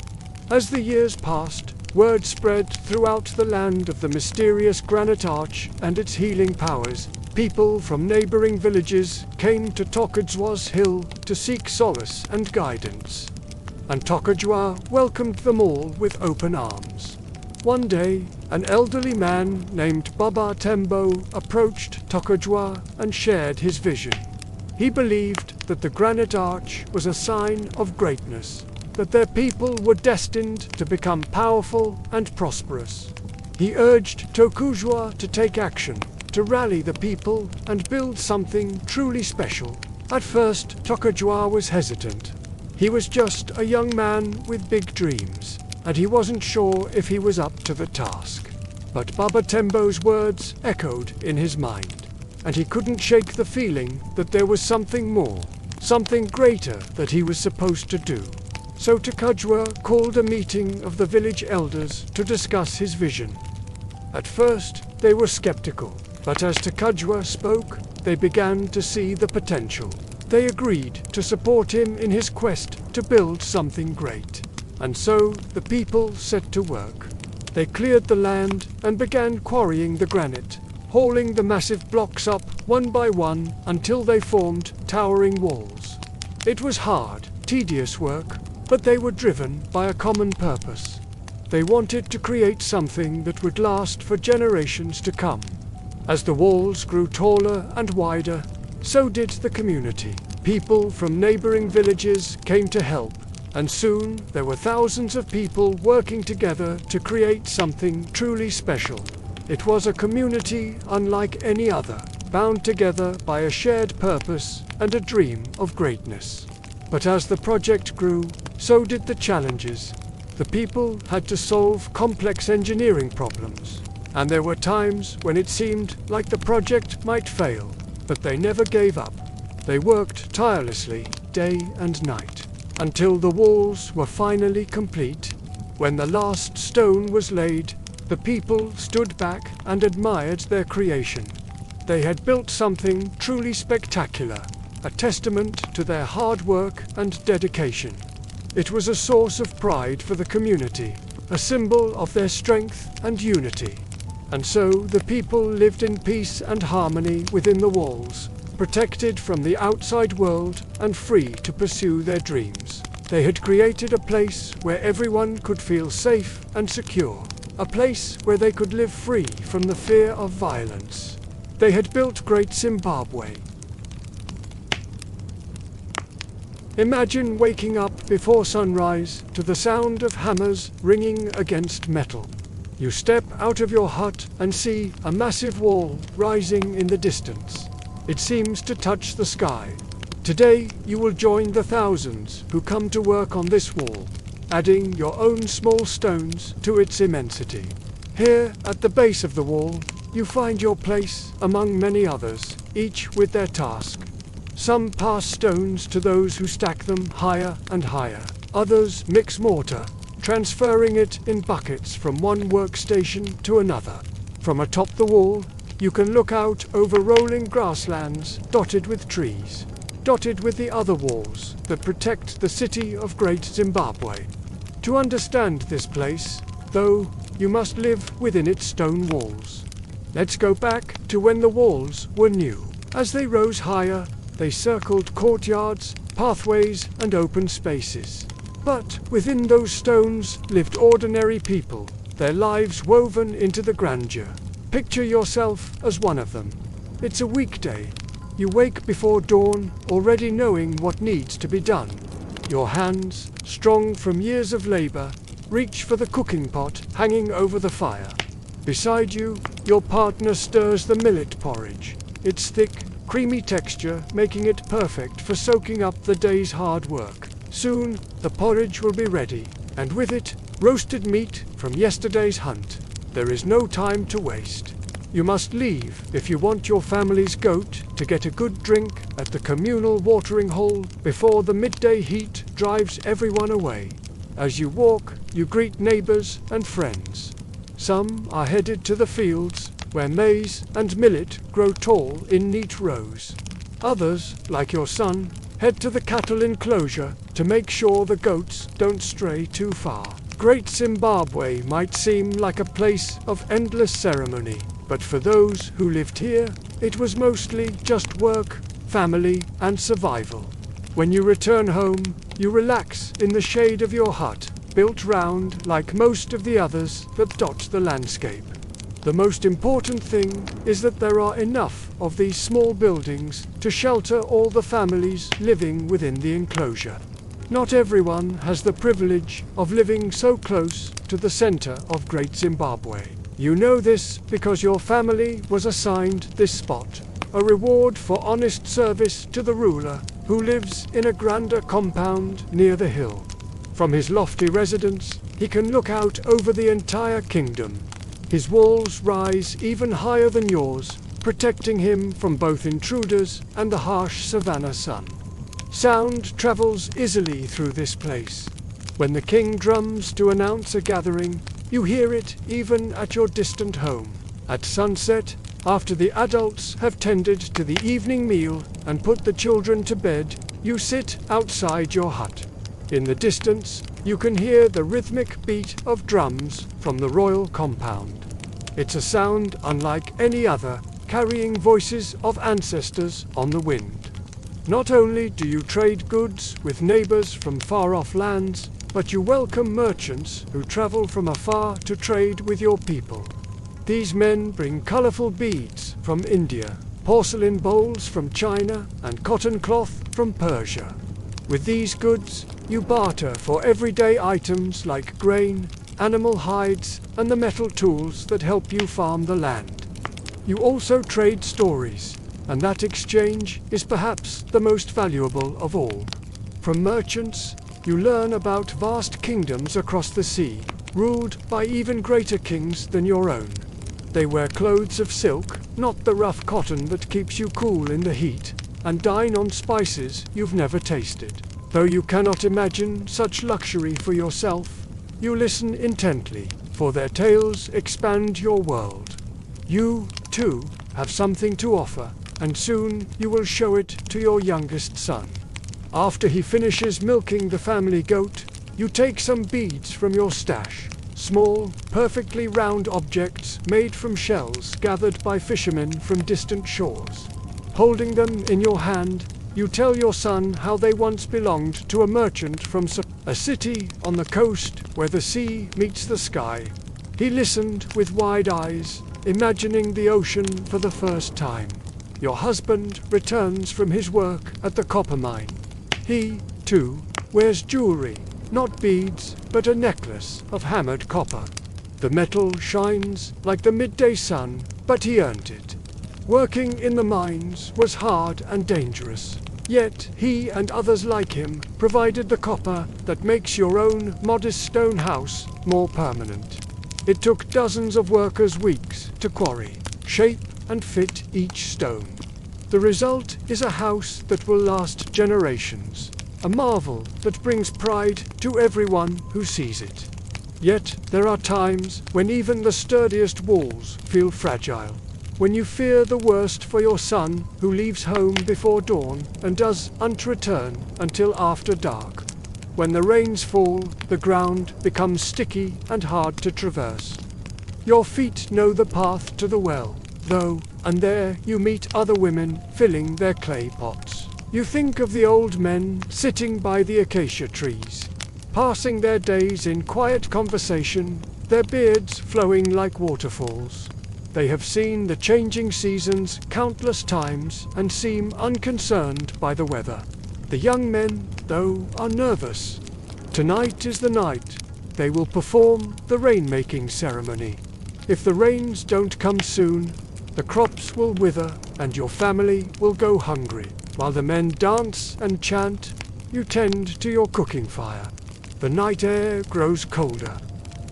As the years passed, word spread throughout the land of the mysterious granite arch and its healing powers. People from neighboring villages came to Tokajwa's hill to seek solace and guidance. And Tokajwa welcomed them all with open arms. One day, an elderly man named Baba Tembo approached Tokajwa and shared his vision. He believed that the granite arch was a sign of greatness, that their people were destined to become powerful and prosperous. He urged Tokuzwa to take action, to rally the people and build something truly special. At first, Tokajwa was hesitant. He was just a young man with big dreams, and he wasn't sure if he was up to the task. But Baba Tembo's words echoed in his mind, and he couldn't shake the feeling that there was something more, something greater that he was supposed to do. So Tokajwa called a meeting of the village elders to discuss his vision. At first, they were skeptical, but as Tokajwa spoke, they began to see the potential. They agreed to support him in his quest to build something great. And so the people set to work. They cleared the land and began quarrying the granite, hauling the massive blocks up one by one until they formed towering walls. It was hard, tedious work, but they were driven by a common purpose. They wanted to create something that would last for generations to come. As the walls grew taller and wider, so did the community. People from neighboring villages came to help, and soon there were thousands of people working together to create something truly special. It was a community unlike any other, bound together by a shared purpose and a dream of greatness. But as the project grew, so did the challenges. The people had to solve complex engineering problems, and there were times when it seemed like the project might fail, but they never gave up. They worked tirelessly, day and night, until the walls were finally complete. When the last stone was laid, the people stood back and admired their creation. They had built something truly spectacular, a testament to their hard work and dedication. It was a source of pride for the community, a symbol of their strength and unity. And so the people lived in peace and harmony within the walls, protected from the outside world and free to pursue their dreams. They had created a place where everyone could feel safe and secure, a place where they could live free from the fear of violence. They had built great Zimbabwe. Imagine waking up before sunrise to the sound of hammers ringing against metal. You step out of your hut and see a massive wall rising in the distance. It seems to touch the sky. Today, you will join the thousands who come to work on this wall, adding your own small stones to its immensity. Here, at the base of the wall, you find your place among many others, each with their task. Some pass stones to those who stack them higher and higher. Others mix mortar, transferring it in buckets from one workstation to another. From atop the wall, you can look out over rolling grasslands dotted with trees, dotted with the other walls that protect the city of Great Zimbabwe. To understand this place, though, you must live within its stone walls. Let's go back to when the walls were new. As they rose higher, they circled courtyards, pathways, and open spaces. But within those stones lived ordinary people, their lives woven into the grandeur. Picture yourself as one of them. It's a weekday. You wake before dawn, already knowing what needs to be done. Your hands, strong from years of labor, reach for the cooking pot hanging over the fire. Beside you, your partner stirs the millet porridge. It's thick, creamy texture, making it perfect for soaking up the day's hard work. Soon, the porridge will be ready, and with it, roasted meat from yesterday's hunt. There is no time to waste. You must leave if you want your family's goat to get a good drink at the communal watering hole before the midday heat drives everyone away. As you walk, you greet neighbors and friends. Some are headed to the fields, where maize and millet grow tall in neat rows. Others, like your son, head to the cattle enclosure to make sure the goats don't stray too far. Great Zimbabwe might seem like a place of endless ceremony, but for those who lived here, it was mostly just work, family, and survival. When you return home, you relax in the shade of your hut, built round like most of the others that dot the landscape. The most important thing is that there are enough of these small buildings to shelter all the families living within the enclosure. Not everyone has the privilege of living so close to the center of Great Zimbabwe. You know this because your family was assigned this spot, a reward for honest service to the ruler who lives in a grandeur compound near the hill. From his lofty residence, he can look out over the entire kingdom. His walls rise even higher than yours, protecting him from both intruders and the harsh savanna sun. Sound travels easily through this place. When the king drums to announce a gathering, you hear it even at your distant home. At sunset, after the adults have tended to the evening meal and put the children to bed, you sit outside your hut. In the distance, you can hear the rhythmic beat of drums from the royal compound. It's a sound unlike any other, carrying voices of ancestors on the wind. Not only do you trade goods with neighbors from far-off lands, but you welcome merchants who travel from afar to trade with your people. These men bring colorful beads from India, porcelain bowls from China, and cotton cloth from Persia. With these goods, you barter for everyday items like grain, animal hides, and the metal tools that help you farm the land. You also trade stories, and that exchange is perhaps the most valuable of all. From merchants, you learn about vast kingdoms across the sea, ruled by even greater kings than your own. They wear clothes of silk, not the rough cotton that keeps you cool in the heat, and dine on spices you've never tasted. Though you cannot imagine such luxury for yourself, you listen intently, for their tales expand your world. You, too, have something to offer, and soon you will show it to your youngest son. After he finishes milking the family goat, you take some beads from your stash, small, perfectly round objects made from shells gathered by fishermen from distant shores. Holding them in your hand, you tell your son how they once belonged to a merchant from a city on the coast where the sea meets the sky. He listened with wide eyes, imagining the ocean for the first time. Your husband returns from his work at the copper mine. He, too, wears jewelry, not beads, but a necklace of hammered copper. The metal shines like the midday sun, but he earned it. Working in the mines was hard and dangerous, yet he and others like him provided the copper that makes your own modest stone house more permanent. It took dozens of workers' weeks to quarry, shape, and fit each stone. The result is a house that will last generations, a marvel that brings pride to everyone who sees it. Yet there are times when even the sturdiest walls feel fragile. When you fear the worst for your son who leaves home before dawn and doesn't return until after dark. When the rains fall, the ground becomes sticky and hard to traverse. Your feet know the path to the well, though, and there you meet other women filling their clay pots. You think of the old men sitting by the acacia trees, passing their days in quiet conversation, their beards flowing like waterfalls. They have seen the changing seasons countless times and seem unconcerned by the weather. The young men, though, are nervous. Tonight is the night. They will perform the rainmaking ceremony. If the rains don't come soon, the crops will wither and your family will go hungry. While the men dance and chant, you tend to your cooking fire. The night air grows colder.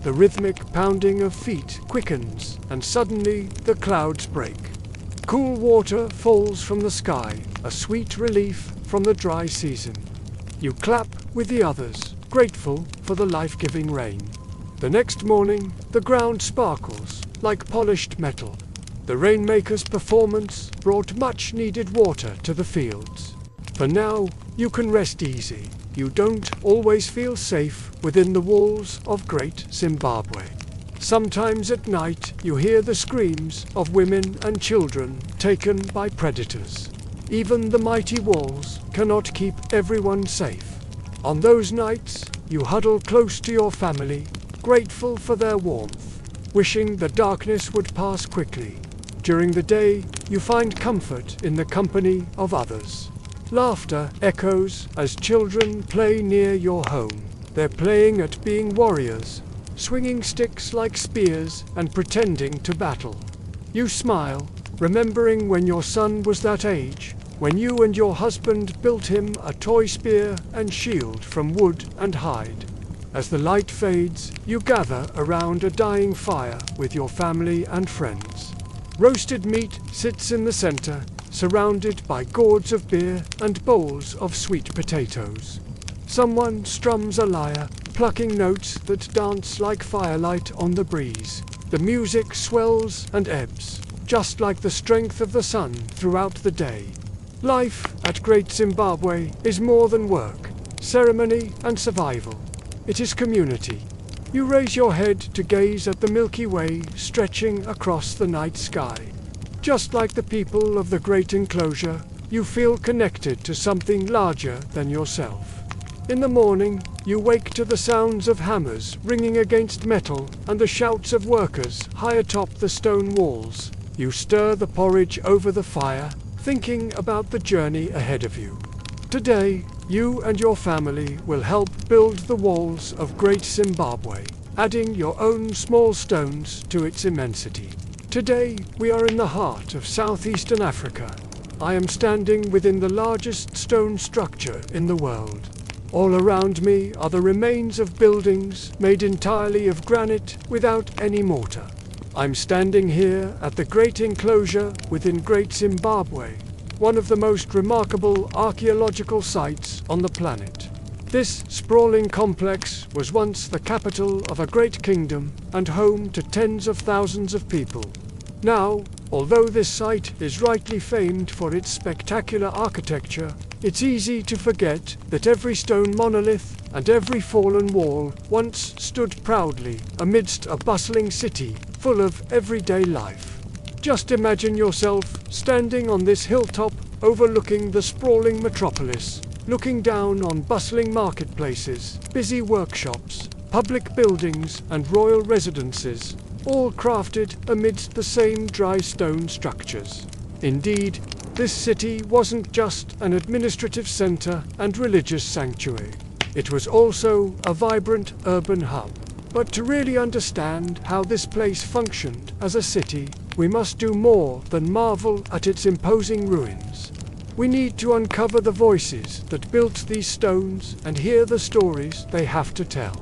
The rhythmic pounding of feet quickens, and suddenly the clouds break. Cool water falls from the sky, a sweet relief from the dry season. You clap with the others, grateful for the life-giving rain. The next morning, the ground sparkles like polished metal. The rainmaker's performance brought much-needed water to the fields. For now, you can rest easy. You don't always feel safe within the walls of Great Zimbabwe. Sometimes at night, you hear the screams of women and children taken by predators. Even the mighty walls cannot keep everyone safe. On those nights, you huddle close to your family, grateful for their warmth, wishing the darkness would pass quickly. During the day, you find comfort in the company of others. Laughter echoes as children play near your home. They're playing at being warriors, swinging sticks like spears and pretending to battle. You smile, remembering when your son was that age, when you and your husband built him a toy spear and shield from wood and hide. As the light fades, you gather around a dying fire with your family and friends. Roasted meat sits in the center, surrounded by gourds of beer and bowls of sweet potatoes. Someone strums a lyre, plucking notes that dance like firelight on the breeze. The music swells and ebbs, just like the strength of the sun throughout the day. Life at Great Zimbabwe is more than work, ceremony and survival. It is community. You raise your head to gaze at the Milky Way stretching across the night sky. Just like the people of the great enclosure, you feel connected to something larger than yourself. In the morning, you wake to the sounds of hammers ringing against metal and the shouts of workers high atop the stone walls. You stir the porridge over the fire, thinking about the journey ahead of you. Today, you and your family will help build the walls of Great Zimbabwe, adding your own small stones to its immensity. Today, we are in the heart of southeastern Africa. I am standing within the largest stone structure in the world. All around me are the remains of buildings made entirely of granite without any mortar. I'm standing here at the great enclosure within Great Zimbabwe, one of the most remarkable archaeological sites on the planet. This sprawling complex was once the capital of a great kingdom and home to tens of thousands of people. Now, although this site is rightly famed for its spectacular architecture, it's easy to forget that every stone monolith and every fallen wall once stood proudly amidst a bustling city full of everyday life. Just imagine yourself standing on this hilltop overlooking the sprawling metropolis, looking down on bustling marketplaces, busy workshops, public buildings and royal residences, all crafted amidst the same dry stone structures. Indeed, this city wasn't just an administrative center and religious sanctuary. It was also a vibrant urban hub. But to really understand how this place functioned as a city, we must do more than marvel at its imposing ruins. We need to uncover the voices that built these stones and hear the stories they have to tell.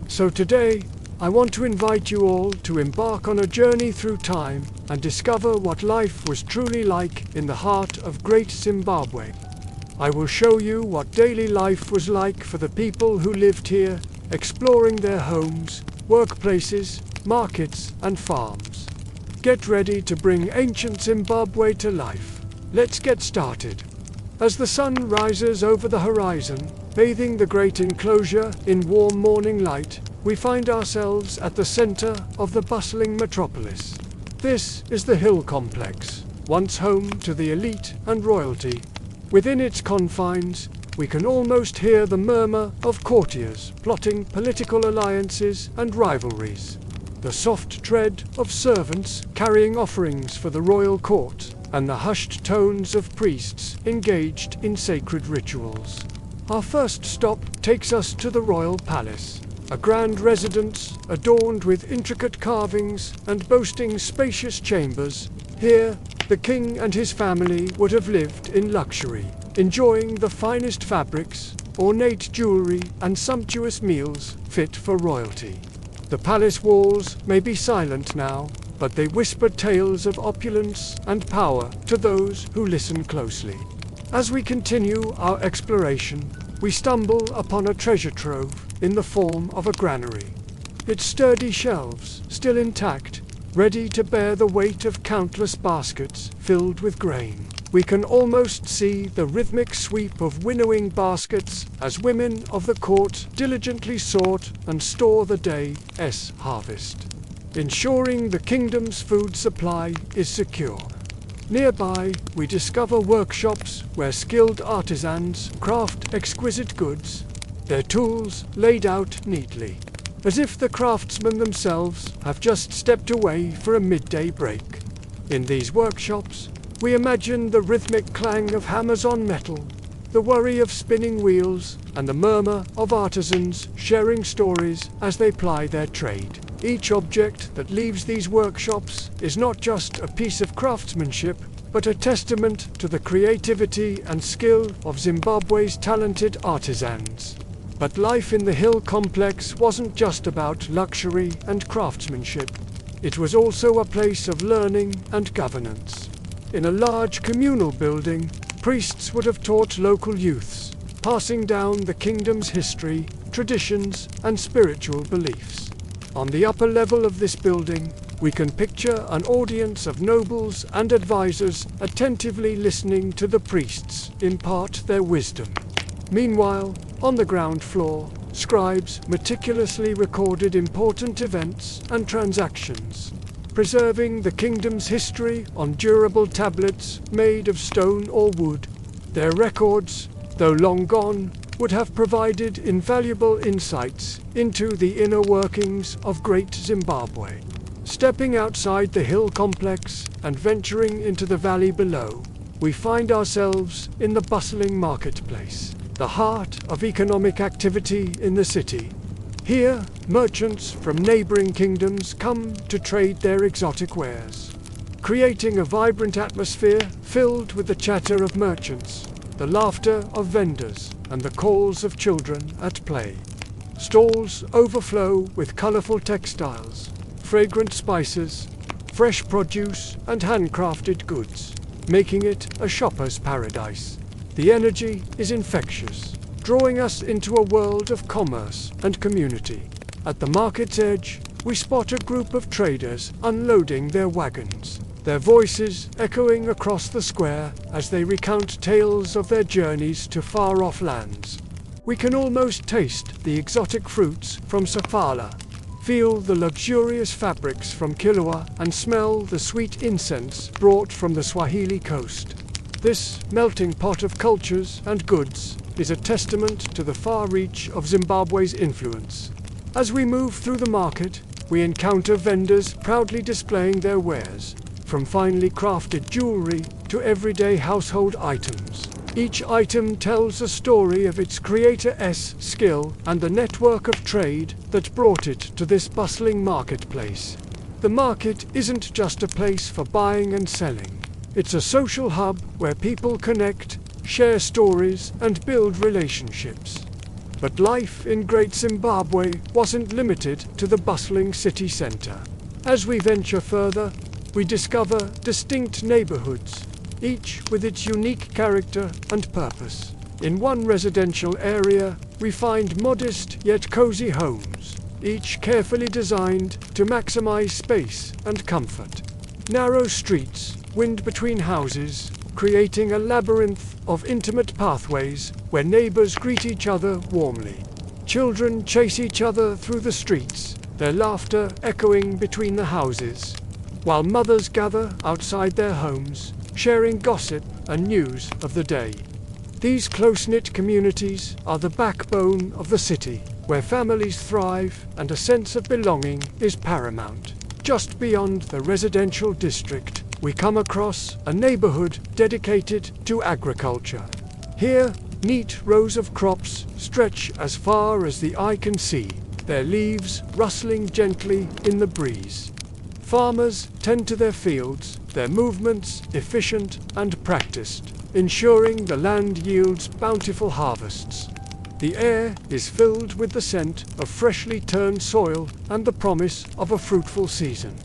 So today, I want to invite you all to embark on a journey through time and discover what life was truly like in the heart of Great Zimbabwe. I will show you what daily life was like for the people who lived here, exploring their homes, workplaces, markets, and farms. Get ready to bring ancient Zimbabwe to life. Let's get started. As the sun rises over the horizon, bathing the great enclosure in warm morning light, we find ourselves at the center of the bustling metropolis. This is the Hill Complex, once home to the elite and royalty. Within its confines, we can almost hear the murmur of courtiers plotting political alliances and rivalries, the soft tread of servants carrying offerings for the royal court, and the hushed tones of priests engaged in sacred rituals. Our first stop takes us to the royal palace, a grand residence adorned with intricate carvings and boasting spacious chambers. Here, the king and his family would have lived in luxury, enjoying the finest fabrics, ornate jewelry, and sumptuous meals fit for royalty. The palace walls may be silent now, but they whisper tales of opulence and power to those who listen closely. As we continue our exploration, we stumble upon a treasure trove in the form of a granary. Its sturdy shelves, still intact, ready to bear the weight of countless baskets filled with grain. We can almost see the rhythmic sweep of winnowing baskets as women of the court diligently sort and store the day's harvest, ensuring the kingdom's food supply is secure. Nearby, we discover workshops where skilled artisans craft exquisite goods, their tools laid out neatly, as if the craftsmen themselves have just stepped away for a midday break. In these workshops, we imagine the rhythmic clang of hammers on metal, the worry of spinning wheels, and the murmur of artisans sharing stories as they ply their trade. Each object that leaves these workshops is not just a piece of craftsmanship, but a testament to the creativity and skill of Zimbabwe's talented artisans. But life in the hill complex wasn't just about luxury and craftsmanship. It was also a place of learning and governance. In a large communal building, priests would have taught local youths, passing down the kingdom's history, traditions, and spiritual beliefs. On the upper level of this building, we can picture an audience of nobles and advisors attentively listening to the priests impart their wisdom. Meanwhile, on the ground floor, scribes meticulously recorded important events and transactions, preserving the kingdom's history on durable tablets made of stone or wood. Their records, though long gone, would have provided invaluable insights into the inner workings of Great Zimbabwe. Stepping outside the hill complex and venturing into the valley below, we find ourselves in the bustling marketplace, the heart of economic activity in the city. Here, merchants from neighboring kingdoms come to trade their exotic wares, creating a vibrant atmosphere filled with the chatter of merchants, the laughter of vendors, and the calls of children at play. Stalls overflow with colorful textiles, fragrant spices, fresh produce, and handcrafted goods, making it a shopper's paradise. The energy is infectious, drawing us into a world of commerce and community. At the market's edge, we spot a group of traders unloading their wagons, their voices echoing across the square as they recount tales of their journeys to far-off lands. We can almost taste the exotic fruits from Safala, feel the luxurious fabrics from Kilwa, and smell the sweet incense brought from the Swahili coast. This melting pot of cultures and goods is a testament to the far reach of Zimbabwe's influence. As we move through the market, we encounter vendors proudly displaying their wares, from finely crafted jewelry to everyday household items. Each item tells a story of its creator's skill and the network of trade that brought it to this bustling marketplace. The market isn't just a place for buying and selling. It's a social hub where people connect, share stories, and build relationships. But life in Great Zimbabwe wasn't limited to the bustling city center. As we venture further, we discover distinct neighborhoods, each with its unique character and purpose. In one residential area, we find modest yet cozy homes, each carefully designed to maximize space and comfort. Narrow streets wind between houses, creating a labyrinth of intimate pathways where neighbors greet each other warmly. Children chase each other through the streets, their laughter echoing between the houses, while mothers gather outside their homes, sharing gossip and news of the day. These close-knit communities are the backbone of the city, where families thrive and a sense of belonging is paramount. Just beyond the residential district, we come across a neighborhood dedicated to agriculture. Here, neat rows of crops stretch as far as the eye can see, their leaves rustling gently in the breeze. Farmers tend to their fields, their movements efficient and practiced, ensuring the land yields bountiful harvests. The air is filled with the scent of freshly turned soil and the promise of a fruitful season.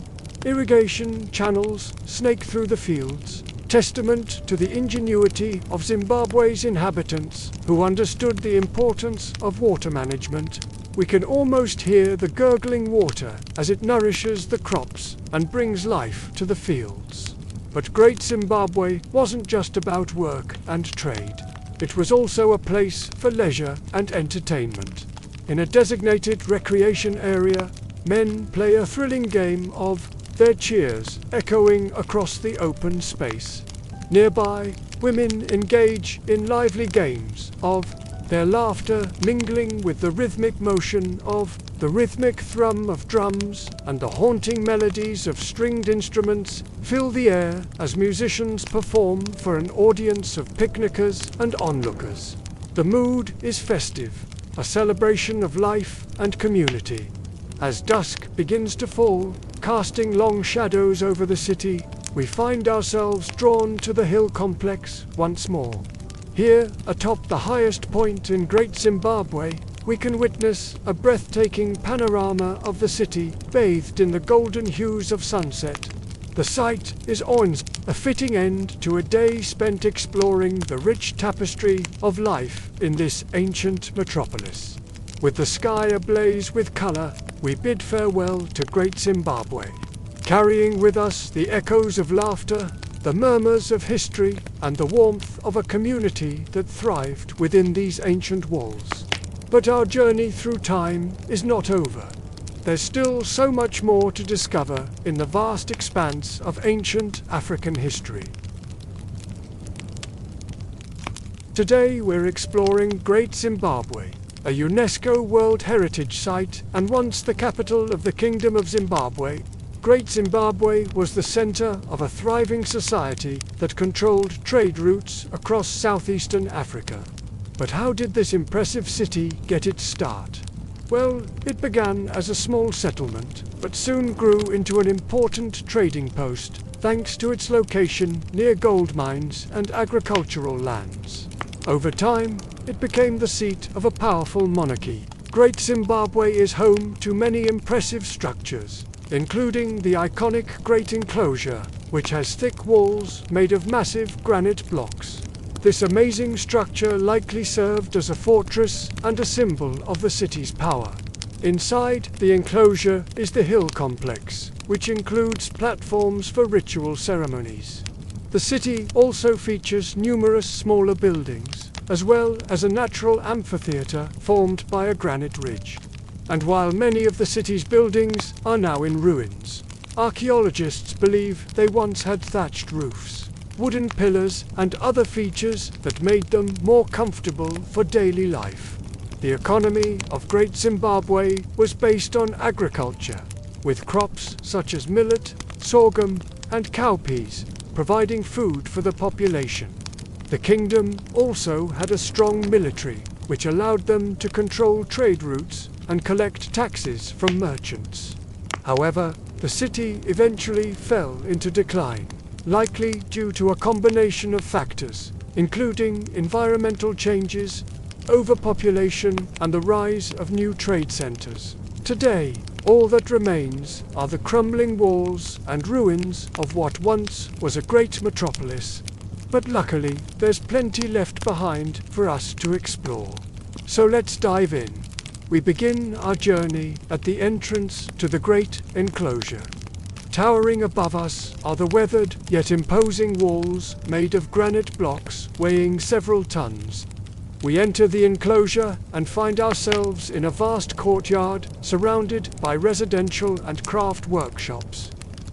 Irrigation channels snake through the fields, testament to the ingenuity of Zimbabwe's inhabitants who understood the importance of water management. We can almost hear the gurgling water as it nourishes the crops and brings life to the fields. But Great Zimbabwe wasn't just about work and trade. It was also a place for leisure and entertainment. In a designated recreation area, men play a thrilling game of their cheers echoing across the open space. Nearby, women engage in lively games of their laughter mingling with the rhythmic motion of the rhythmic thrum of drums, and the haunting melodies of stringed instruments fill the air as musicians perform for an audience of picnickers and onlookers. The mood is festive, a celebration of life and community. As dusk begins to fall, casting long shadows over the city, we find ourselves drawn to the hill complex once more. Here, atop the highest point in Great Zimbabwe, we can witness a breathtaking panorama of the city bathed in the golden hues of sunset. The sight is awe-inspiring, a fitting end to a day spent exploring the rich tapestry of life in this ancient metropolis. With the sky ablaze with color, we bid farewell to Great Zimbabwe, carrying with us the echoes of laughter, the murmurs of history, and the warmth of a community that thrived within these ancient walls. But our journey through time is not over. There's still so much more to discover in the vast expanse of ancient African history. Today we're exploring Great Zimbabwe, a UNESCO World Heritage Site and once the capital of the Kingdom of Zimbabwe. Great Zimbabwe was the center of a thriving society that controlled trade routes across southeastern Africa. But how did this impressive city get its start? Well, it began as a small settlement, but soon grew into an important trading post, thanks to its location near gold mines and agricultural lands. Over time, it became the seat of a powerful monarchy. Great Zimbabwe is home to many impressive structures, including the iconic Great Enclosure, which has thick walls made of massive granite blocks. This amazing structure likely served as a fortress and a symbol of the city's power. Inside the enclosure is the hill complex, which includes platforms for ritual ceremonies. The city also features numerous smaller buildings, as well as a natural amphitheater formed by a granite ridge. And while many of the city's buildings are now in ruins, archaeologists believe they once had thatched roofs, wooden pillars, and other features that made them more comfortable for daily life. The economy of Great Zimbabwe was based on agriculture, with crops such as millet, sorghum, and cowpeas providing food for the population. The kingdom also had a strong military, which allowed them to control trade routes and collect taxes from merchants. However, the city eventually fell into decline, likely due to a combination of factors, including environmental changes, overpopulation, and the rise of new trade centers. Today, all that remains are the crumbling walls and ruins of what once was a great metropolis. But luckily, there's plenty left behind for us to explore. So let's dive in. We begin our journey at the entrance to the Great Enclosure. Towering above us are the weathered yet imposing walls made of granite blocks weighing several tons. We enter the enclosure and find ourselves in a vast courtyard surrounded by residential and craft workshops.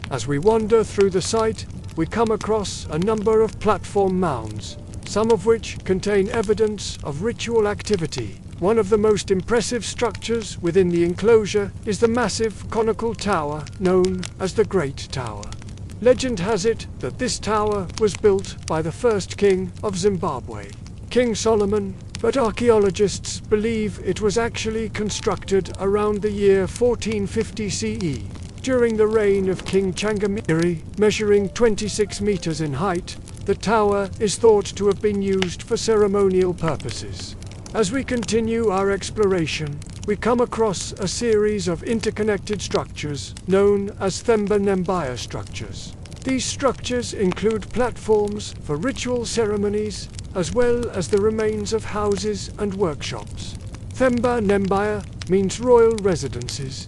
As we wander through the site, we come across a number of platform mounds, some of which contain evidence of ritual activity. One of the most impressive structures within the enclosure is the massive conical tower known as the Great Tower. Legend has it that this tower was built by the first king of Zimbabwe, King Solomon, but archaeologists believe it was actually constructed around the year 1450 CE, During the reign of King Changamiri, measuring 26 meters in height, the tower is thought to have been used for ceremonial purposes. As we continue our exploration, we come across a series of interconnected structures known as Themba Nembaya structures. These structures include platforms for ritual ceremonies, as well as the remains of houses and workshops. Themba Nembaya means royal residences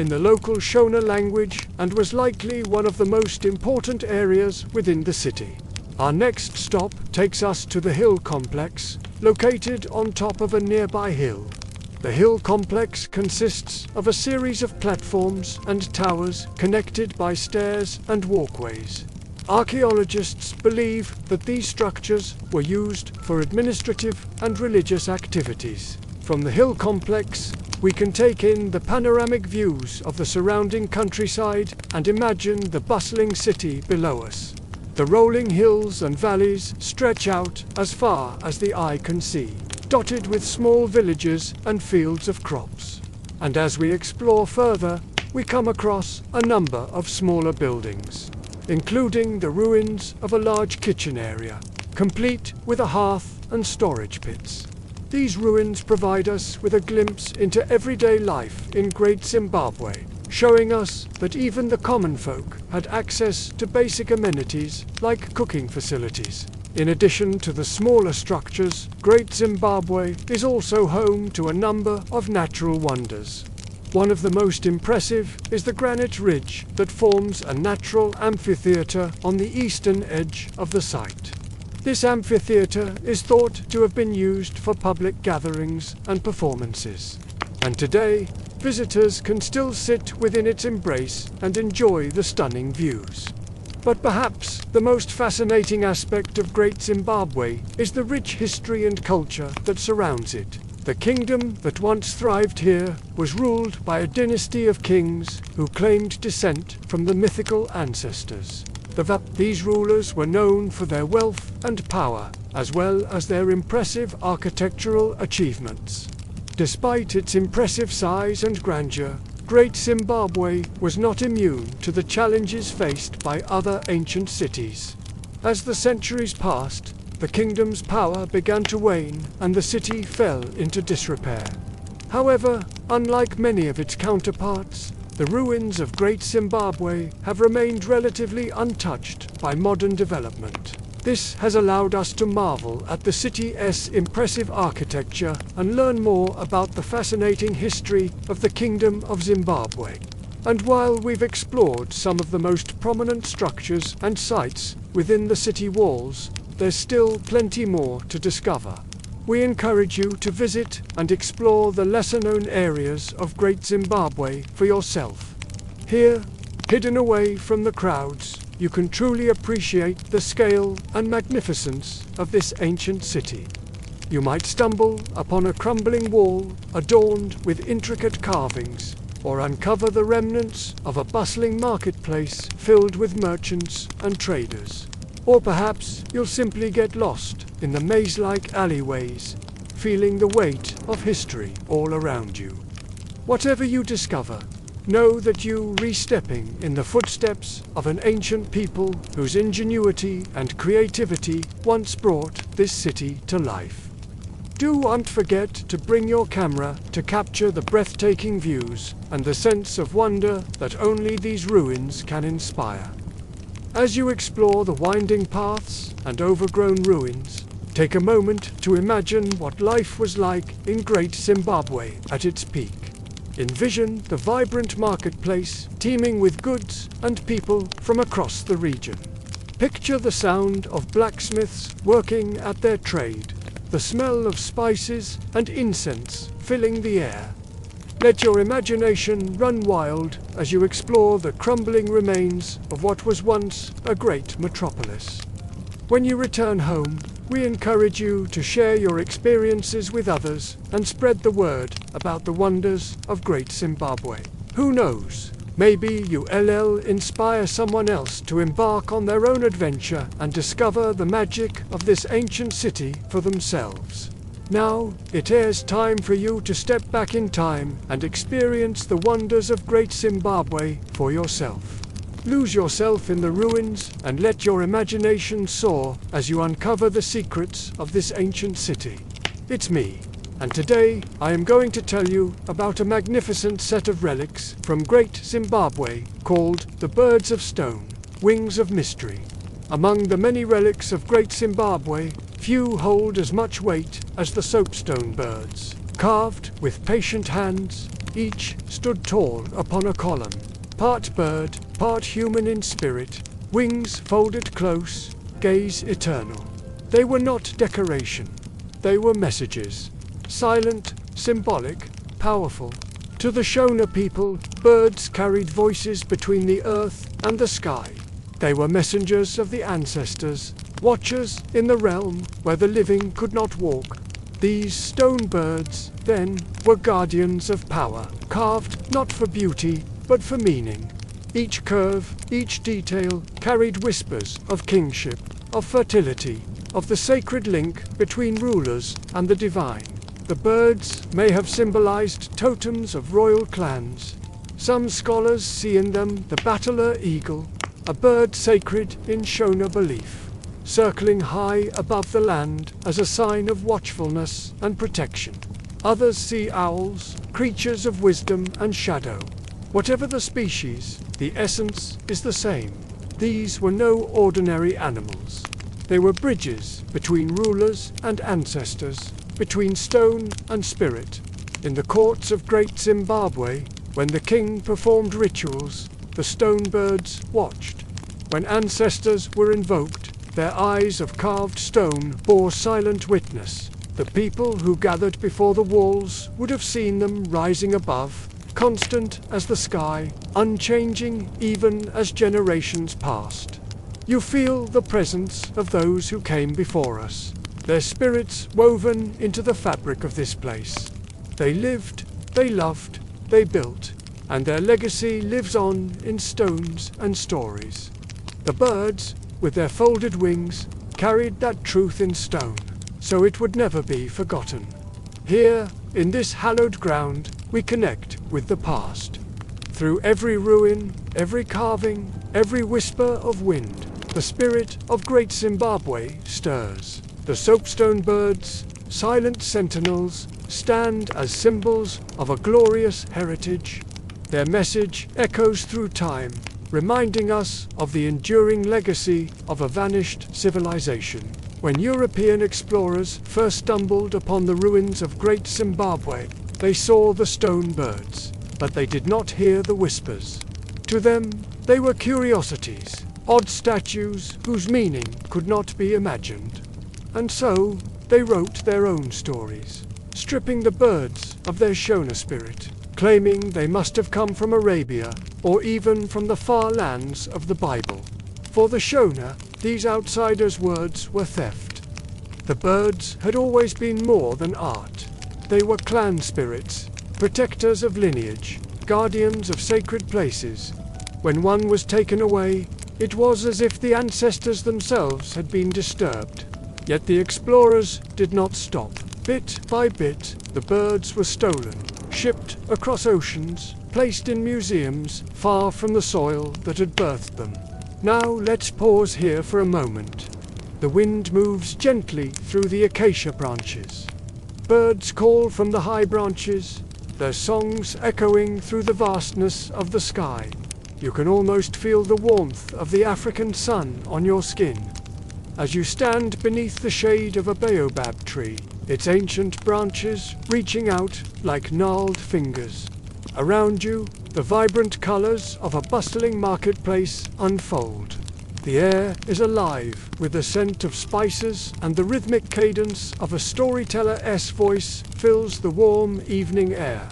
in the local Shona language and was likely one of the most important areas within the city. Our next stop takes us to the hill complex, located on top of a nearby hill. The hill complex consists of a series of platforms and towers connected by stairs and walkways. Archaeologists believe that these structures were used for administrative and religious activities. From the hill complex, we can take in the panoramic views of the surrounding countryside and imagine the bustling city below us. The rolling hills and valleys stretch out as far as the eye can see, dotted with small villages and fields of crops. And as we explore further, we come across a number of smaller buildings, including the ruins of a large kitchen area, complete with a hearth and storage pits. These ruins provide us with a glimpse into everyday life in Great Zimbabwe, showing us that even the common folk had access to basic amenities like cooking facilities. In addition to the smaller structures, Great Zimbabwe is also home to a number of natural wonders. One of the most impressive is the granite ridge that forms a natural amphitheater on the eastern edge of the site. This amphitheater is thought to have been used for public gatherings and performances. And today, visitors can still sit within its embrace and enjoy the stunning views. But perhaps the most fascinating aspect of Great Zimbabwe is the rich history and culture that surrounds it. The kingdom that once thrived here was ruled by a dynasty of kings who claimed descent from the mythical ancestors. These rulers were known for their wealth and power, as well as their impressive architectural achievements. Despite its impressive size and grandeur, Great Zimbabwe was not immune to the challenges faced by other ancient cities. As the centuries passed, the kingdom's power began to wane and the city fell into disrepair. However, unlike many of its counterparts, the ruins of Great Zimbabwe have remained relatively untouched by modern development. This has allowed us to marvel at the city's impressive architecture and learn more about the fascinating history of the Kingdom of Zimbabwe. And while we've explored some of the most prominent structures and sites within the city walls, there's still plenty more to discover. We encourage you to visit and explore the lesser-known areas of Great Zimbabwe for yourself. Here, hidden away from the crowds, you can truly appreciate the scale and magnificence of this ancient city. You might stumble upon a crumbling wall adorned with intricate carvings, or uncover the remnants of a bustling marketplace filled with merchants and traders. Or perhaps you'll simply get lost in the maze-like alleyways, feeling the weight of history all around you. Whatever you discover, know that you're re-stepping in the footsteps of an ancient people whose ingenuity and creativity once brought this city to life. Don't forget to bring your camera to capture the breathtaking views and the sense of wonder that only these ruins can inspire. As you explore the winding paths and overgrown ruins, take a moment to imagine what life was like in Great Zimbabwe at its peak. Envision the vibrant marketplace teeming with goods and people from across the region. Picture the sound of blacksmiths working at their trade, the smell of spices and incense filling the air. Let your imagination run wild as you explore the crumbling remains of what was once a great metropolis. When you return home, we encourage you to share your experiences with others and spread the word about the wonders of Great Zimbabwe. Who knows? Maybe you'll inspire someone else to embark on their own adventure and discover the magic of this ancient city for themselves. Now, it is time for you to step back in time and experience the wonders of Great Zimbabwe for yourself. Lose yourself in the ruins and let your imagination soar as you uncover the secrets of this ancient city. It's me, and today I am going to tell you about a magnificent set of relics from Great Zimbabwe called the Birds of Stone, Wings of Mystery. Among the many relics of Great Zimbabwe, few hold as much weight as the soapstone birds. Carved with patient hands, each stood tall upon a column, part bird, part human in spirit, wings folded close, gaze eternal. They were not decoration, they were messages. Silent, symbolic, powerful. To the Shona people, birds carried voices between the earth and the sky. They were messengers of the ancestors, watchers in the realm where the living could not walk. These stone birds, then, were guardians of power, carved not for beauty, but for meaning. Each curve, each detail, carried whispers of kingship, of fertility, of the sacred link between rulers and the divine. The birds may have symbolized totems of royal clans. Some scholars see in them the battler eagle, a bird sacred in Shona belief, circling high above the land as a sign of watchfulness and protection. Others see owls, creatures of wisdom and shadow. Whatever the species, the essence is the same. These were no ordinary animals. They were bridges between rulers and ancestors, between stone and spirit. In the courts of Great Zimbabwe, when the king performed rituals, the stone birds watched. When ancestors were invoked, their eyes of carved stone bore silent witness. The people who gathered before the walls would have seen them rising above, constant as the sky, unchanging even as generations passed. You feel the presence of those who came before us, their spirits woven into the fabric of this place. They lived, they loved, they built, and their legacy lives on in stones and stories. The birds, with their folded wings, carried that truth in stone, so it would never be forgotten. Here, in this hallowed ground, we connect with the past. Through every ruin, every carving, every whisper of wind, the spirit of Great Zimbabwe stirs. The soapstone birds, silent sentinels, stand as symbols of a glorious heritage. Their message echoes through time, reminding us of the enduring legacy of a vanished civilization. When European explorers first stumbled upon the ruins of Great Zimbabwe, they saw the stone birds, but they did not hear the whispers. To them, they were curiosities, odd statues whose meaning could not be imagined. And so, they wrote their own stories, stripping the birds of their Shona spirit, claiming they must have come from Arabia, or even from the far lands of the Bible. For the Shona, these outsiders' words were theft. The birds had always been more than art. They were clan spirits, protectors of lineage, guardians of sacred places. When one was taken away, it was as if the ancestors themselves had been disturbed. Yet the explorers did not stop. Bit by bit, the birds were stolen, shipped across oceans, placed in museums far from the soil that had birthed them. Now let's pause here for a moment. The wind moves gently through the acacia branches. Birds call from the high branches, their songs echoing through the vastness of the sky. You can almost feel the warmth of the African sun on your skin. As you stand beneath the shade of a baobab tree, its ancient branches reaching out like gnarled fingers. Around you, the vibrant colors of a bustling marketplace unfold. The air is alive with the scent of spices, and the rhythmic cadence of a storyteller's voice fills the warm evening air.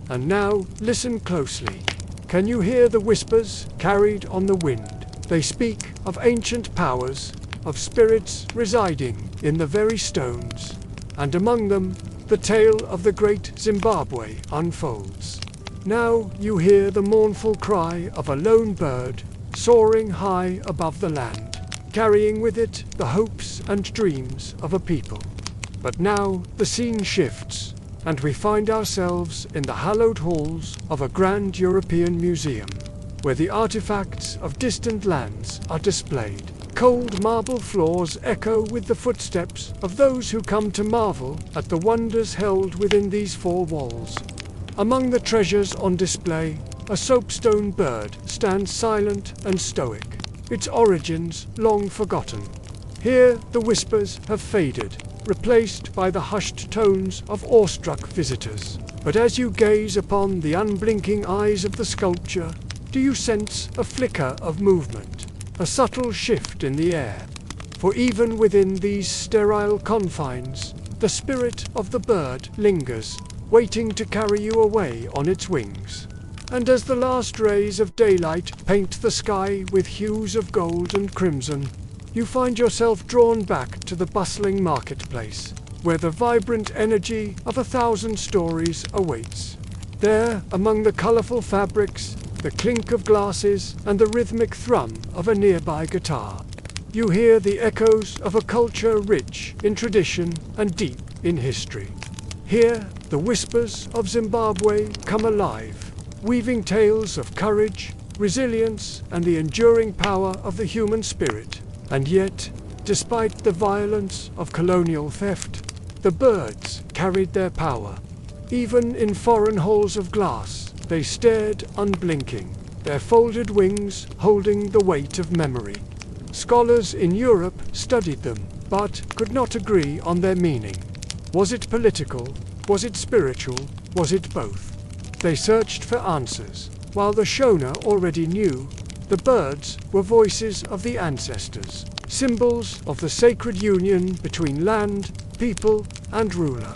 And now, listen closely. Can you hear the whispers carried on the wind? They speak of ancient powers, of spirits residing in the very stones, and among them, the tale of the Great Zimbabwe unfolds. Now you hear the mournful cry of a lone bird, soaring high above the land, carrying with it the hopes and dreams of a people. But now the scene shifts, and we find ourselves in the hallowed halls of a grand European museum, where the artifacts of distant lands are displayed. Cold marble floors echo with the footsteps of those who come to marvel at the wonders held within these four walls. Among the treasures on display, a soapstone bird stands silent and stoic, its origins long forgotten. Here the whispers have faded, replaced by the hushed tones of awestruck visitors. But as you gaze upon the unblinking eyes of the sculpture, do you sense a flicker of movement? A subtle shift in the air, for even within these sterile confines, the spirit of the bird lingers, waiting to carry you away on its wings. And as the last rays of daylight paint the sky with hues of gold and crimson, you find yourself drawn back to the bustling marketplace, where the vibrant energy of 1,000 stories awaits. There, among the colorful fabrics, the clink of glasses, and the rhythmic thrum of a nearby guitar, you hear the echoes of a culture rich in tradition and deep in history. Here, the whispers of Zimbabwe come alive, weaving tales of courage, resilience, and the enduring power of the human spirit. And yet, despite the violence of colonial theft, the birds carried their power. Even in foreign halls of glass, they stared unblinking, their folded wings holding the weight of memory. Scholars in Europe studied them, but could not agree on their meaning. Was it political? Was it spiritual? Was it both? They searched for answers. While the Shona already knew, the birds were voices of the ancestors, symbols of the sacred union between land, people, and ruler.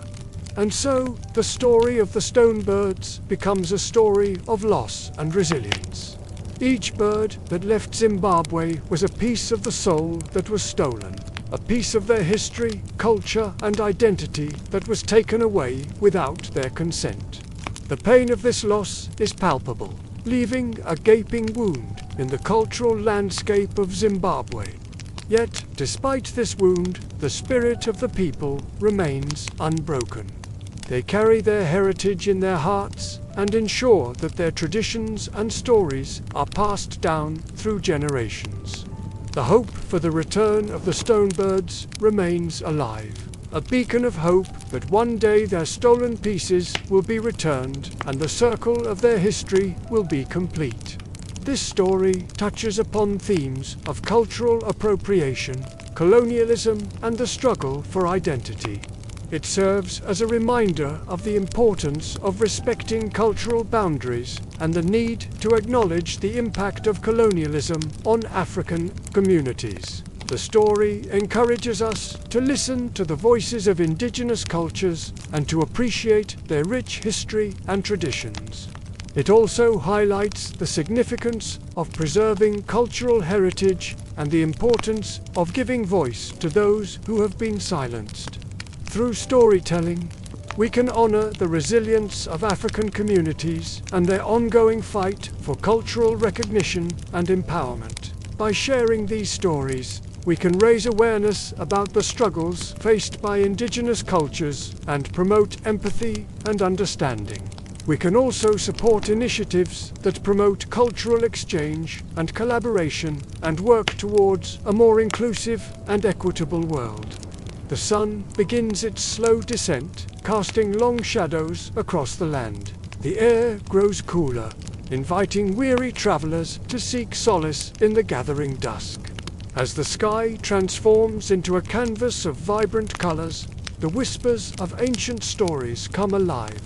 And so, the story of the stone birds becomes a story of loss and resilience. Each bird that left Zimbabwe was a piece of the soul that was stolen, a piece of their history, culture, and identity that was taken away without their consent. The pain of this loss is palpable, leaving a gaping wound in the cultural landscape of Zimbabwe. Yet, despite this wound, the spirit of the people remains unbroken. They carry their heritage in their hearts and ensure that their traditions and stories are passed down through generations. The hope for the return of the stone birds remains alive, a beacon of hope that one day their stolen pieces will be returned and the circle of their history will be complete. This story touches upon themes of cultural appropriation, colonialism, and the struggle for identity. It serves as a reminder of the importance of respecting cultural boundaries and the need to acknowledge the impact of colonialism on African communities. The story encourages us to listen to the voices of indigenous cultures and to appreciate their rich history and traditions. It also highlights the significance of preserving cultural heritage and the importance of giving voice to those who have been silenced. Through storytelling, we can honor the resilience of African communities and their ongoing fight for cultural recognition and empowerment. By sharing these stories, we can raise awareness about the struggles faced by indigenous cultures and promote empathy and understanding. We can also support initiatives that promote cultural exchange and collaboration and work towards a more inclusive and equitable world. The sun begins its slow descent, casting long shadows across the land. The air grows cooler, inviting weary travelers to seek solace in the gathering dusk. As the sky transforms into a canvas of vibrant colors, the whispers of ancient stories come alive,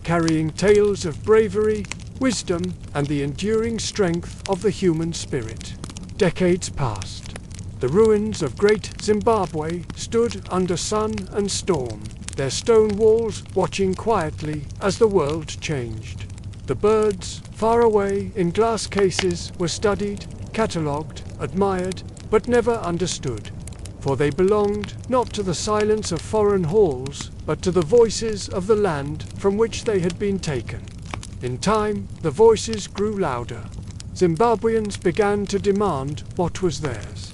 carrying tales of bravery, wisdom, and the enduring strength of the human spirit. Decades passed. The ruins of great Zimbabwe stood under sun and storm, their stone walls watching quietly as the world changed. The birds, far away in glass cases, were studied, catalogued, admired, but never understood, for they belonged not to the silence of foreign halls, but to the voices of the land from which they had been taken. In time, the voices grew louder. Zimbabweans began to demand what was theirs.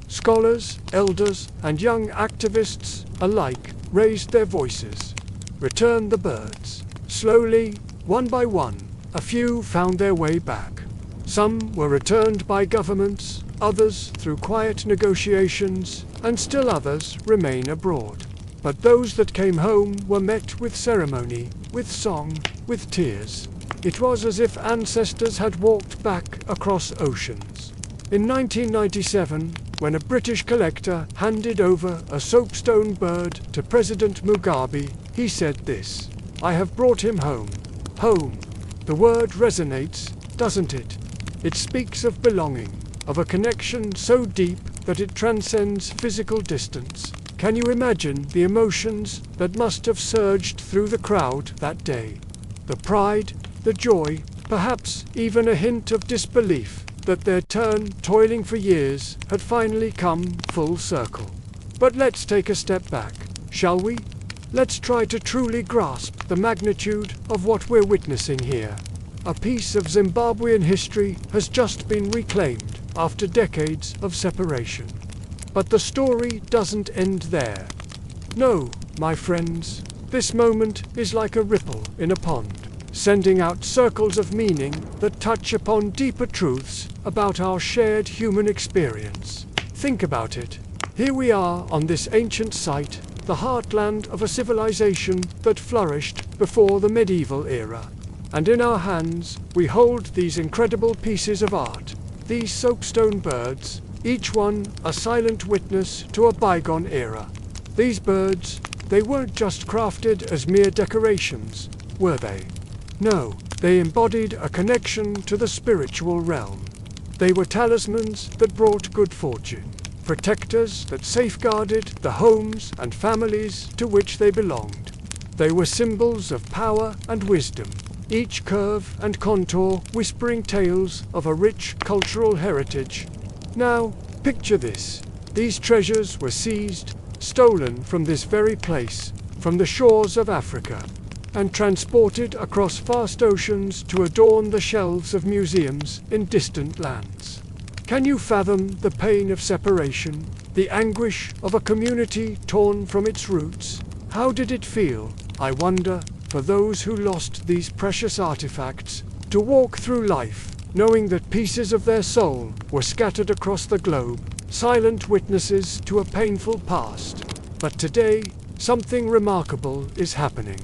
Scholars, elders, and young activists alike raised their voices. Returned the birds. Slowly, one by one, a few found their way back. Some were returned by governments, others through quiet negotiations, and still others remain abroad. But those that came home were met with ceremony, with song, with tears. It was as if ancestors had walked back across oceans. In 1997, when a British collector handed over a soapstone bird to President Mugabe, he said this: "I have brought him home." Home. The word resonates, doesn't it? It speaks of belonging, of a connection so deep that it transcends physical distance. Can you imagine the emotions that must have surged through the crowd that day? The pride, the joy, perhaps even a hint of disbelief that their turn, toiling for years, had finally come full circle. But let's take a step back, shall we? Let's try to truly grasp the magnitude of what we're witnessing here. A piece of Zimbabwean history has just been reclaimed after decades of separation. But the story doesn't end there. No, my friends, this moment is like a ripple in a pond, sending out circles of meaning that touch upon deeper truths about our shared human experience. Think about it. Here we are on this ancient site, the heartland of a civilization that flourished before the medieval era. And in our hands, we hold these incredible pieces of art, these soapstone birds, each one a silent witness to a bygone era. These birds, they weren't just crafted as mere decorations, were they? No, they embodied a connection to the spiritual realm. They were talismans that brought good fortune, protectors that safeguarded the homes and families to which they belonged. They were symbols of power and wisdom, each curve and contour whispering tales of a rich cultural heritage. Now, picture this. These treasures were seized, stolen from this very place, from the shores of Africa, and transported across vast oceans to adorn the shelves of museums in distant lands. Can you fathom the pain of separation, the anguish of a community torn from its roots? How did it feel, I wonder, for those who lost these precious artifacts, to walk through life knowing that pieces of their soul were scattered across the globe, silent witnesses to a painful past? But today, something remarkable is happening.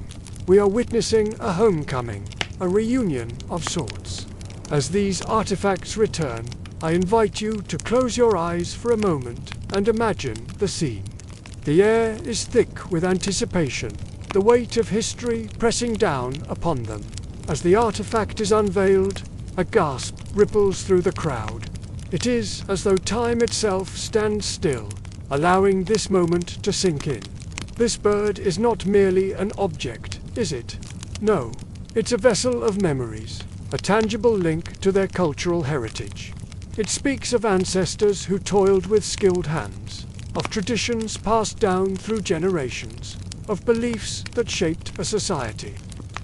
We are witnessing a homecoming, a reunion of sorts. As these artifacts return, I invite you to close your eyes for a moment and imagine the scene. The air is thick with anticipation, the weight of history pressing down upon them. As the artifact is unveiled, a gasp ripples through the crowd. It is as though time itself stands still, allowing this moment to sink in. This bird is not merely an object, is it? No, it's a vessel of memories, a tangible link to their cultural heritage. It speaks of ancestors who toiled with skilled hands, of traditions passed down through generations, of beliefs that shaped a society.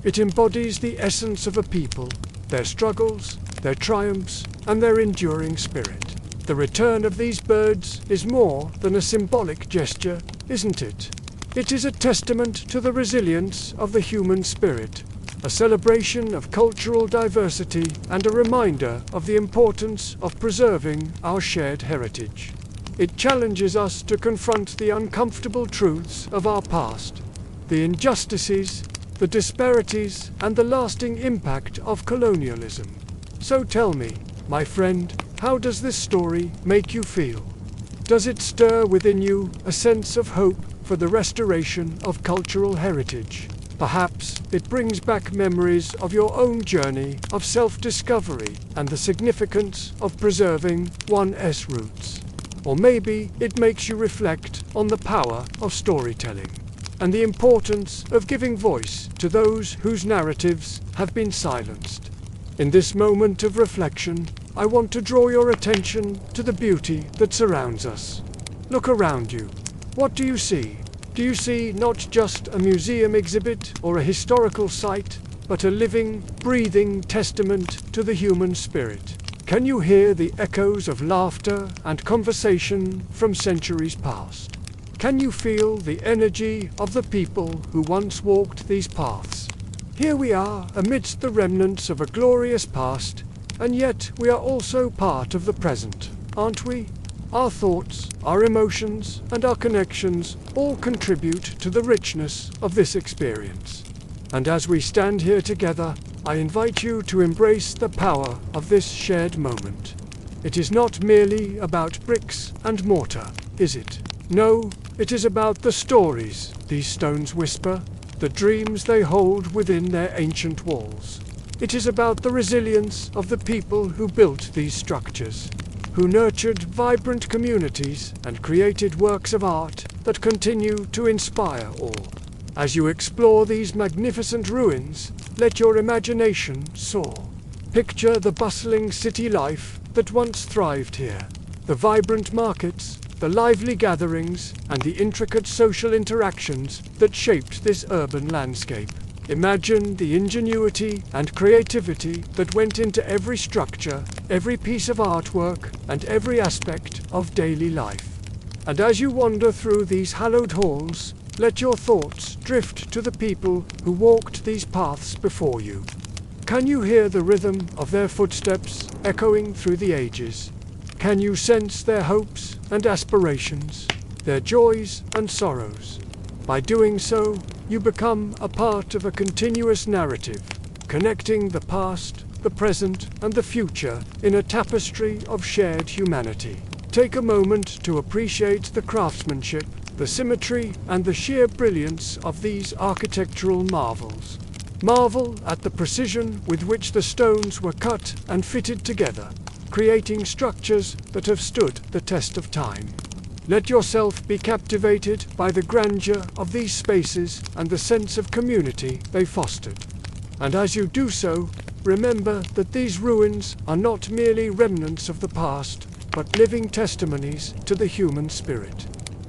It embodies the essence of a people, their struggles, their triumphs, and their enduring spirit. The return of these birds is more than a symbolic gesture, isn't it? It is a testament to the resilience of the human spirit, a celebration of cultural diversity, and a reminder of the importance of preserving our shared heritage. It challenges us to confront the uncomfortable truths of our past, the injustices, the disparities, and the lasting impact of colonialism. So tell me, my friend, how does this story make you feel? Does it stir within you a sense of hope for the restoration of cultural heritage? Perhaps it brings back memories of your own journey of self-discovery and the significance of preserving one's roots. Or maybe it makes you reflect on the power of storytelling and the importance of giving voice to those whose narratives have been silenced. In this moment of reflection, I want to draw your attention to the beauty that surrounds us. Look around you. What do you see? Do you see not just a museum exhibit or a historical site, but a living, breathing testament to the human spirit? Can you hear the echoes of laughter and conversation from centuries past? Can you feel the energy of the people who once walked these paths? Here we are amidst the remnants of a glorious past, and yet we are also part of the present, aren't we? Our thoughts, our emotions, and our connections all contribute to the richness of this experience. And as we stand here together, I invite you to embrace the power of this shared moment. It is not merely about bricks and mortar, is it? No, it is about the stories these stones whisper, the dreams they hold within their ancient walls. It is about the resilience of the people who built these structures, who nurtured vibrant communities and created works of art that continue to inspire all. As you explore these magnificent ruins, let your imagination soar. Picture the bustling city life that once thrived here, the vibrant markets, the lively gatherings, and the intricate social interactions that shaped this urban landscape. Imagine the ingenuity and creativity that went into every structure, every piece of artwork, and every aspect of daily life. And as you wander through these hallowed halls, let your thoughts drift to the people who walked these paths before you. Can you hear the rhythm of their footsteps echoing through the ages? Can you sense their hopes and aspirations, their joys and sorrows? By doing so, you become a part of a continuous narrative, connecting the past, the present, and the future in a tapestry of shared humanity. Take a moment to appreciate the craftsmanship, the symmetry, and the sheer brilliance of these architectural marvels. Marvel at the precision with which the stones were cut and fitted together, creating structures that have stood the test of time. Let yourself be captivated by the grandeur of these spaces and the sense of community they fostered. And as you do so, remember that these ruins are not merely remnants of the past, but living testimonies to the human spirit.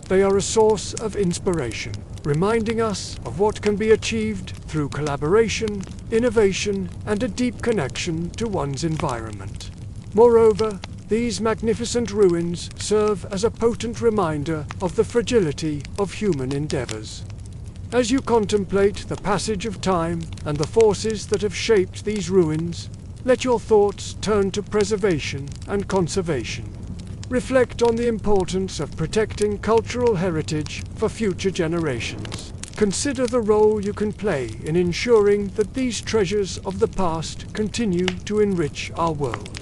They are a source of inspiration, reminding us of what can be achieved through collaboration, innovation, and a deep connection to one's environment. Moreover, these magnificent ruins serve as a potent reminder of the fragility of human endeavors. As you contemplate the passage of time and the forces that have shaped these ruins, let your thoughts turn to preservation and conservation. Reflect on the importance of protecting cultural heritage for future generations. Consider the role you can play in ensuring that these treasures of the past continue to enrich our world.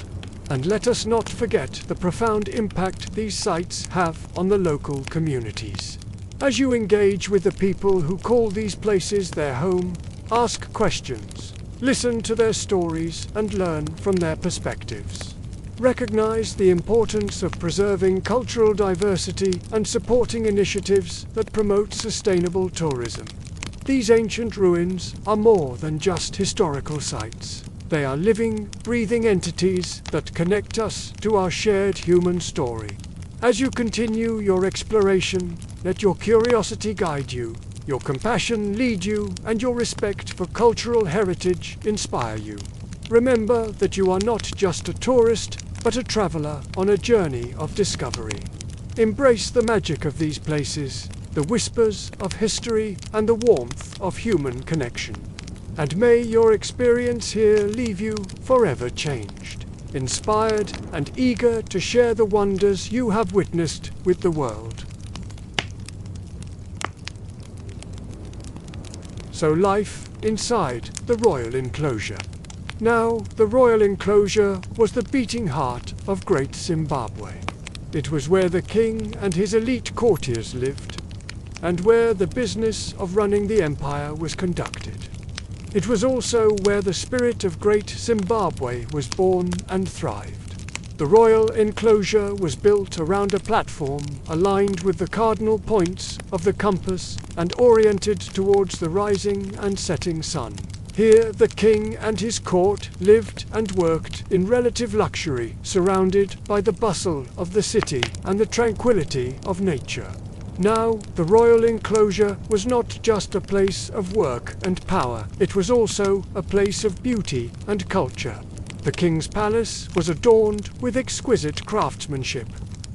And let us not forget the profound impact these sites have on the local communities. As you engage with the people who call these places their home, ask questions, listen to their stories, and learn from their perspectives. Recognize the importance of preserving cultural diversity and supporting initiatives that promote sustainable tourism. These ancient ruins are more than just historical sites. They are living, breathing entities that connect us to our shared human story. As you continue your exploration, let your curiosity guide you, your compassion lead you, and your respect for cultural heritage inspire you. Remember that you are not just a tourist, but a traveler on a journey of discovery. Embrace the magic of these places, the whispers of history, and the warmth of human connection. And may your experience here leave you forever changed, inspired and eager to share the wonders you have witnessed with the world. So life inside the royal enclosure. Now, the royal enclosure was the beating heart of Great Zimbabwe. It was where the king and his elite courtiers lived, and where the business of running the empire was conducted. It was also where the spirit of Great Zimbabwe was born and thrived. The royal enclosure was built around a platform aligned with the cardinal points of the compass and oriented towards the rising and setting sun. Here the king and his court lived and worked in relative luxury, surrounded by the bustle of the city and the tranquility of nature. Now, the royal enclosure was not just a place of work and power, it was also a place of beauty and culture. The king's palace was adorned with exquisite craftsmanship,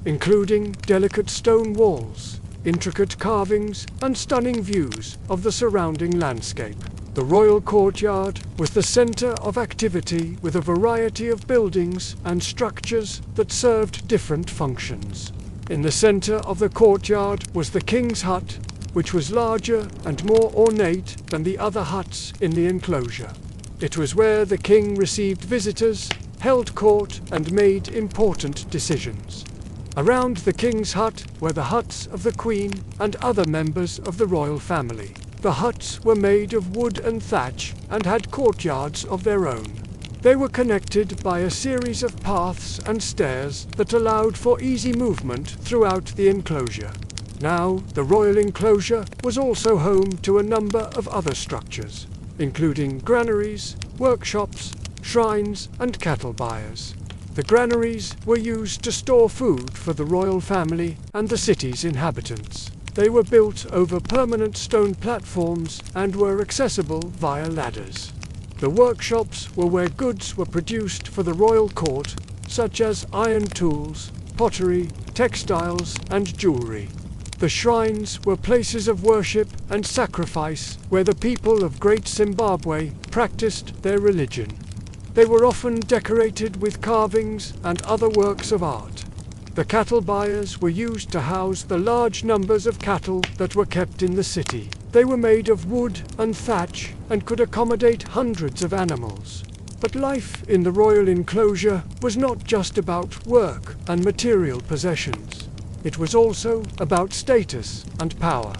including delicate stone walls, intricate carvings, and stunning views of the surrounding landscape. The royal courtyard was the center of activity with a variety of buildings and structures that served different functions. In the center of the courtyard was the king's hut, which was larger and more ornate than the other huts in the enclosure. It was where the king received visitors, held court, and made important decisions. Around the king's hut were the huts of the queen and other members of the royal family. The huts were made of wood and thatch and had courtyards of their own. They were connected by a series of paths and stairs that allowed for easy movement throughout the enclosure. Now, the royal enclosure was also home to a number of other structures, including granaries, workshops, shrines, and cattle buyers. The granaries were used to store food for the royal family and the city's inhabitants. They were built over permanent stone platforms and were accessible via ladders. The workshops were where goods were produced for the royal court, such as iron tools, pottery, textiles, and jewelry. The shrines were places of worship and sacrifice where the people of Great Zimbabwe practiced their religion. They were often decorated with carvings and other works of art. The cattle buyers were used to house the large numbers of cattle that were kept in the city. They were made of wood and thatch and could accommodate hundreds of animals. But life in the royal enclosure was not just about work and material possessions. It was also about status and power.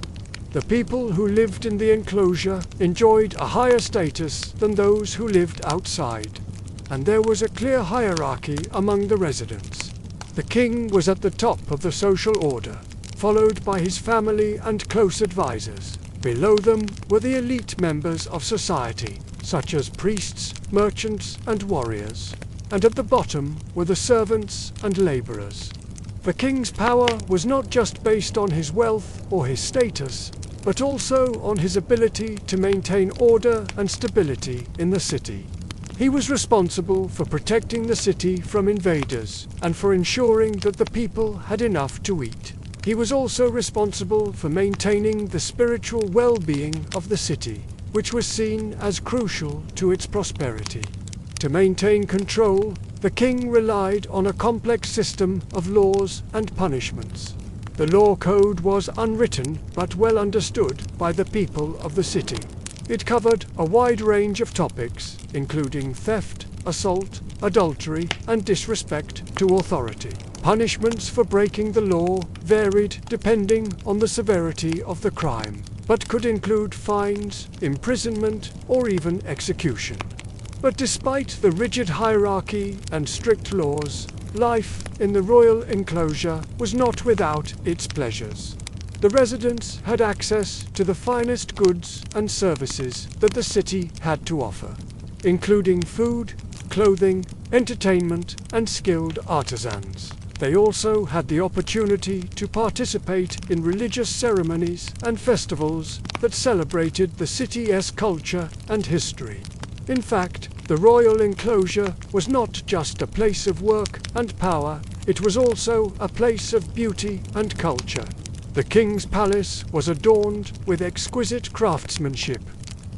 The people who lived in the enclosure enjoyed a higher status than those who lived outside, and there was a clear hierarchy among the residents. The king was at the top of the social order, followed by his family and close advisors. Below them were the elite members of society, such as priests, merchants, and warriors. And at the bottom were the servants and laborers. The king's power was not just based on his wealth or his status, but also on his ability to maintain order and stability in the city. He was responsible for protecting the city from invaders and for ensuring that the people had enough to eat. He was also responsible for maintaining the spiritual well-being of the city, which was seen as crucial to its prosperity. To maintain control, the king relied on a complex system of laws and punishments. The law code was unwritten but well understood by the people of the city. It covered a wide range of topics, including theft, assault, adultery, and disrespect to authority. Punishments for breaking the law varied depending on the severity of the crime, but could include fines, imprisonment, or even execution. But despite the rigid hierarchy and strict laws, life in the royal enclosure was not without its pleasures. The residents had access to the finest goods and services that the city had to offer, including food, clothing, entertainment, and skilled artisans. They also had the opportunity to participate in religious ceremonies and festivals that celebrated the city's culture and history. In fact, the royal enclosure was not just a place of work and power, it was also a place of beauty and culture. The king's palace was adorned with exquisite craftsmanship,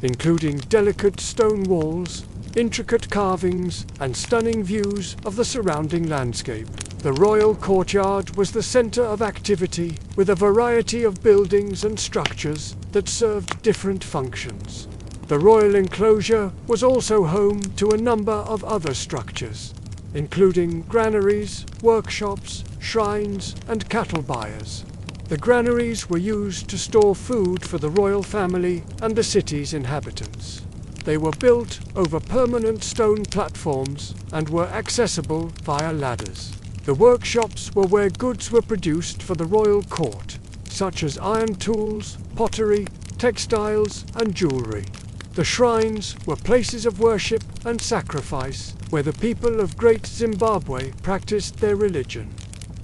including delicate stone walls, intricate carvings, and stunning views of the surrounding landscape. The royal courtyard was the center of activity, with a variety of buildings and structures that served different functions. The royal enclosure was also home to a number of other structures, including granaries, workshops, shrines, and cattle buyers. The granaries were used to store food for the royal family and the city's inhabitants. They were built over permanent stone platforms and were accessible via ladders. The workshops were where goods were produced for the royal court, such as iron tools, pottery, textiles, and jewelry. The shrines were places of worship and sacrifice where the people of Great Zimbabwe practiced their religion.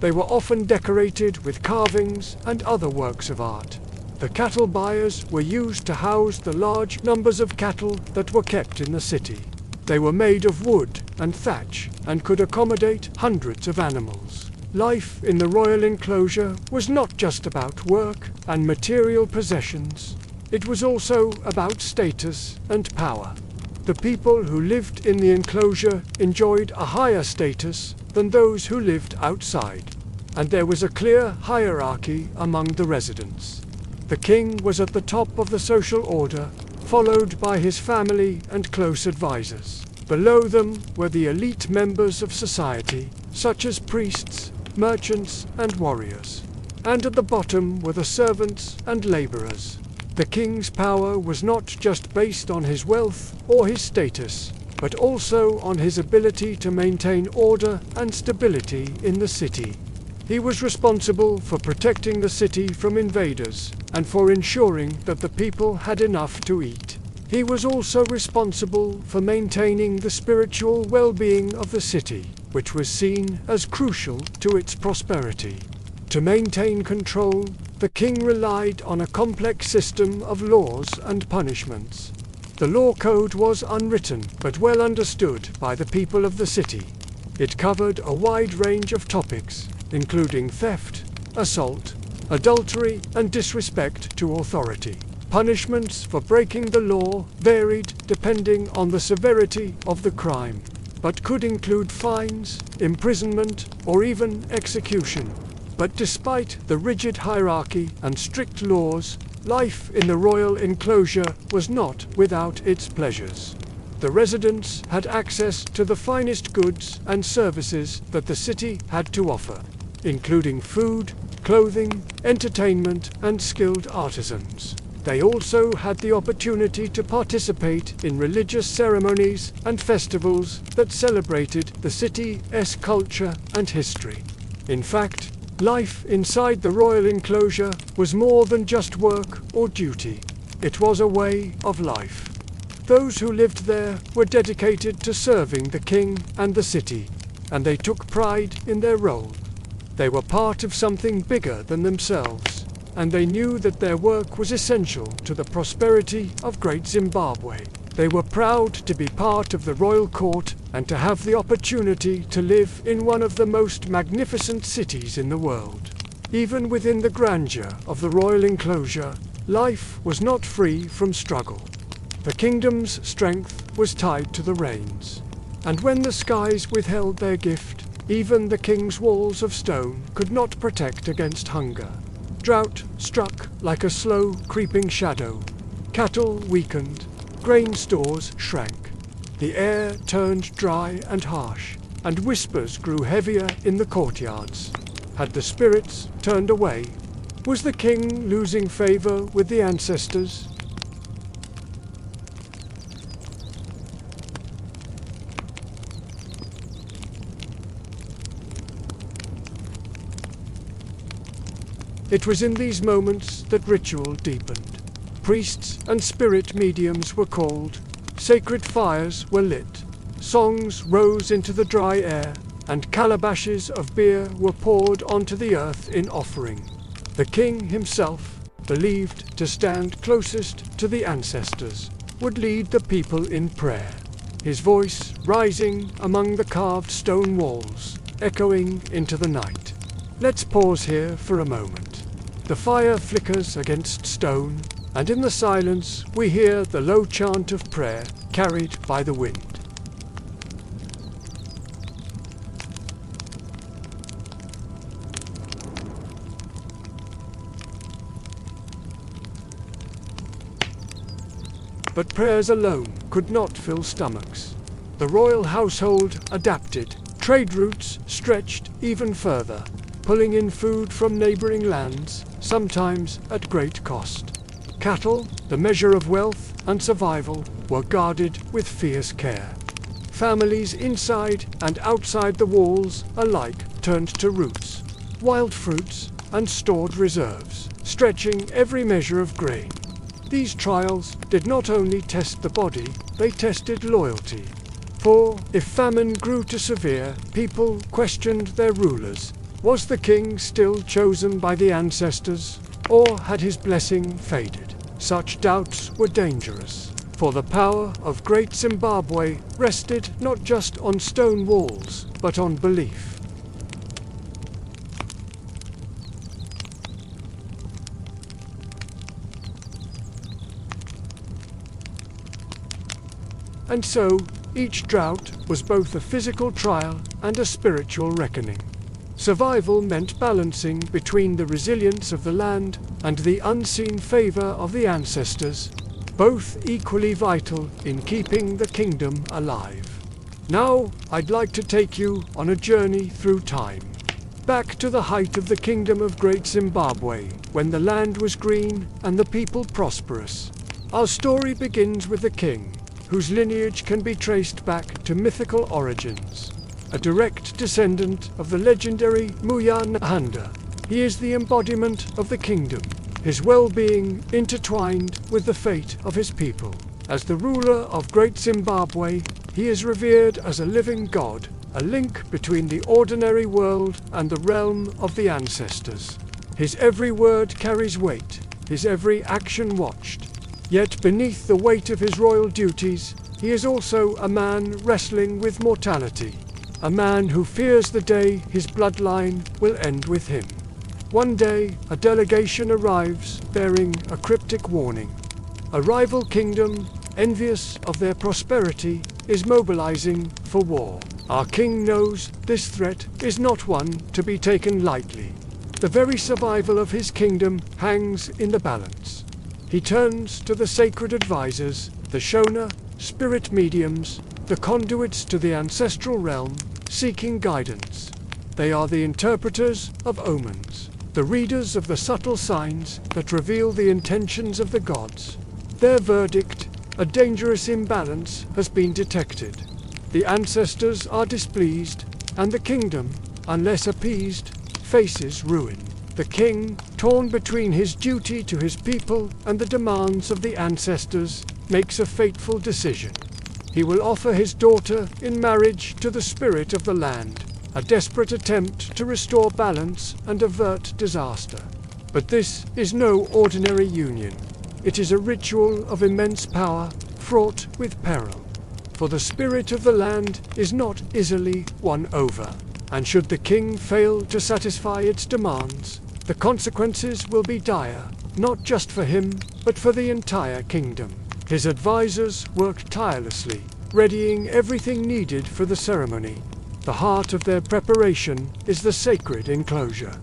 They were often decorated with carvings and other works of art. The cattle buyers were used to house the large numbers of cattle that were kept in the city. They were made of wood and thatch and could accommodate hundreds of animals. Life in the royal enclosure was not just about work and material possessions. It was also about status and power. The people who lived in the enclosure enjoyed a higher status than those who lived outside, and there was a clear hierarchy among the residents. The king was at the top of the social order, followed by his family and close advisors. Below them were the elite members of society, such as priests, merchants, and warriors. And at the bottom were the servants and laborers. The king's power was not just based on his wealth or his status, but also on his ability to maintain order and stability in the city. He was responsible for protecting the city from invaders and for ensuring that the people had enough to eat. He was also responsible for maintaining the spiritual well-being of the city, which was seen as crucial to its prosperity. To maintain control, the king relied on a complex system of laws and punishments. The law code was unwritten but well understood by the people of the city. It covered a wide range of topics, including theft, assault, adultery, and disrespect to authority. Punishments for breaking the law varied depending on the severity of the crime, but could include fines, imprisonment, or even execution. But despite the rigid hierarchy and strict laws, life in the royal enclosure was not without its pleasures. The residents had access to the finest goods and services that the city had to offer, including food, clothing, entertainment, and skilled artisans. They also had the opportunity to participate in religious ceremonies and festivals that celebrated the city's culture and history. In fact, life inside the royal enclosure was more than just work or duty. It was a way of life. Those who lived there were dedicated to serving the king and the city, and they took pride in their role. They were part of something bigger than themselves, and they knew that their work was essential to the prosperity of Great Zimbabwe. They were proud to be part of the royal court and to have the opportunity to live in one of the most magnificent cities in the world. Even within the grandeur of the royal enclosure, life was not free from struggle. The kingdom's strength was tied to the rains, and when the skies withheld their gift, even the king's walls of stone could not protect against hunger. Drought struck like a slow, creeping shadow. Cattle weakened. Grain stores shrank. The air turned dry and harsh, and whispers grew heavier in the courtyards. Had the spirits turned away? Was the king losing favor with the ancestors? It was in these moments that ritual deepened. Priests and spirit mediums were called, sacred fires were lit, songs rose into the dry air, and calabashes of beer were poured onto the earth in offering. The king himself, believed to stand closest to the ancestors, would lead the people in prayer, his voice rising among the carved stone walls, echoing into the night. Let's pause here for a moment. The fire flickers against stone, and in the silence we hear the low chant of prayer carried by the wind. But prayers alone could not fill stomachs. The royal household adapted. Trade routes stretched even further, pulling in food from neighboring lands, sometimes at great cost. Cattle, the measure of wealth and survival, were guarded with fierce care. Families inside and outside the walls alike turned to roots, wild fruits, and stored reserves, stretching every measure of grain. These trials did not only test the body, they tested loyalty. For if famine grew too severe, people questioned their rulers. Was the king still chosen by the ancestors, or had his blessing faded? Such doubts were dangerous, for the power of Great Zimbabwe rested not just on stone walls, but on belief. And so, each drought was both a physical trial and a spiritual reckoning. Survival meant balancing between the resilience of the land and the unseen favor of the ancestors, both equally vital in keeping the kingdom alive. Now, I'd like to take you on a journey through time, back to the height of the kingdom of Great Zimbabwe, when the land was green and the people prosperous. Our story begins with the king, whose lineage can be traced back to mythical origins. A direct descendant of the legendary Nahanda, he is the embodiment of the kingdom, his well-being intertwined with the fate of his people. As the ruler of Great Zimbabwe, he is revered as a living god, a link between the ordinary world and the realm of the ancestors. His every word carries weight, his every action watched. Yet beneath the weight of his royal duties, he is also a man wrestling with mortality, a man who fears the day his bloodline will end with him. One day, a delegation arrives bearing a cryptic warning. A rival kingdom, envious of their prosperity, is mobilizing for war. Our king knows this threat is not one to be taken lightly. The very survival of his kingdom hangs in the balance. He turns to the sacred advisors, the Shona, spirit mediums, the conduits to the ancestral realm, seeking guidance. They are the interpreters of omens, the readers of the subtle signs that reveal the intentions of the gods. Their verdict: a dangerous imbalance has been detected. The ancestors are displeased, and the kingdom, unless appeased, faces ruin. The king, torn between his duty to his people and the demands of the ancestors, makes a fateful decision. He will offer his daughter in marriage to the spirit of the land, a desperate attempt to restore balance and avert disaster. But this is no ordinary union. It is a ritual of immense power, fraught with peril. For the spirit of the land is not easily won over, and should the king fail to satisfy its demands, the consequences will be dire, not just for him, but for the entire kingdom. His advisors work tirelessly, readying everything needed for the ceremony. The heart of their preparation is the sacred enclosure,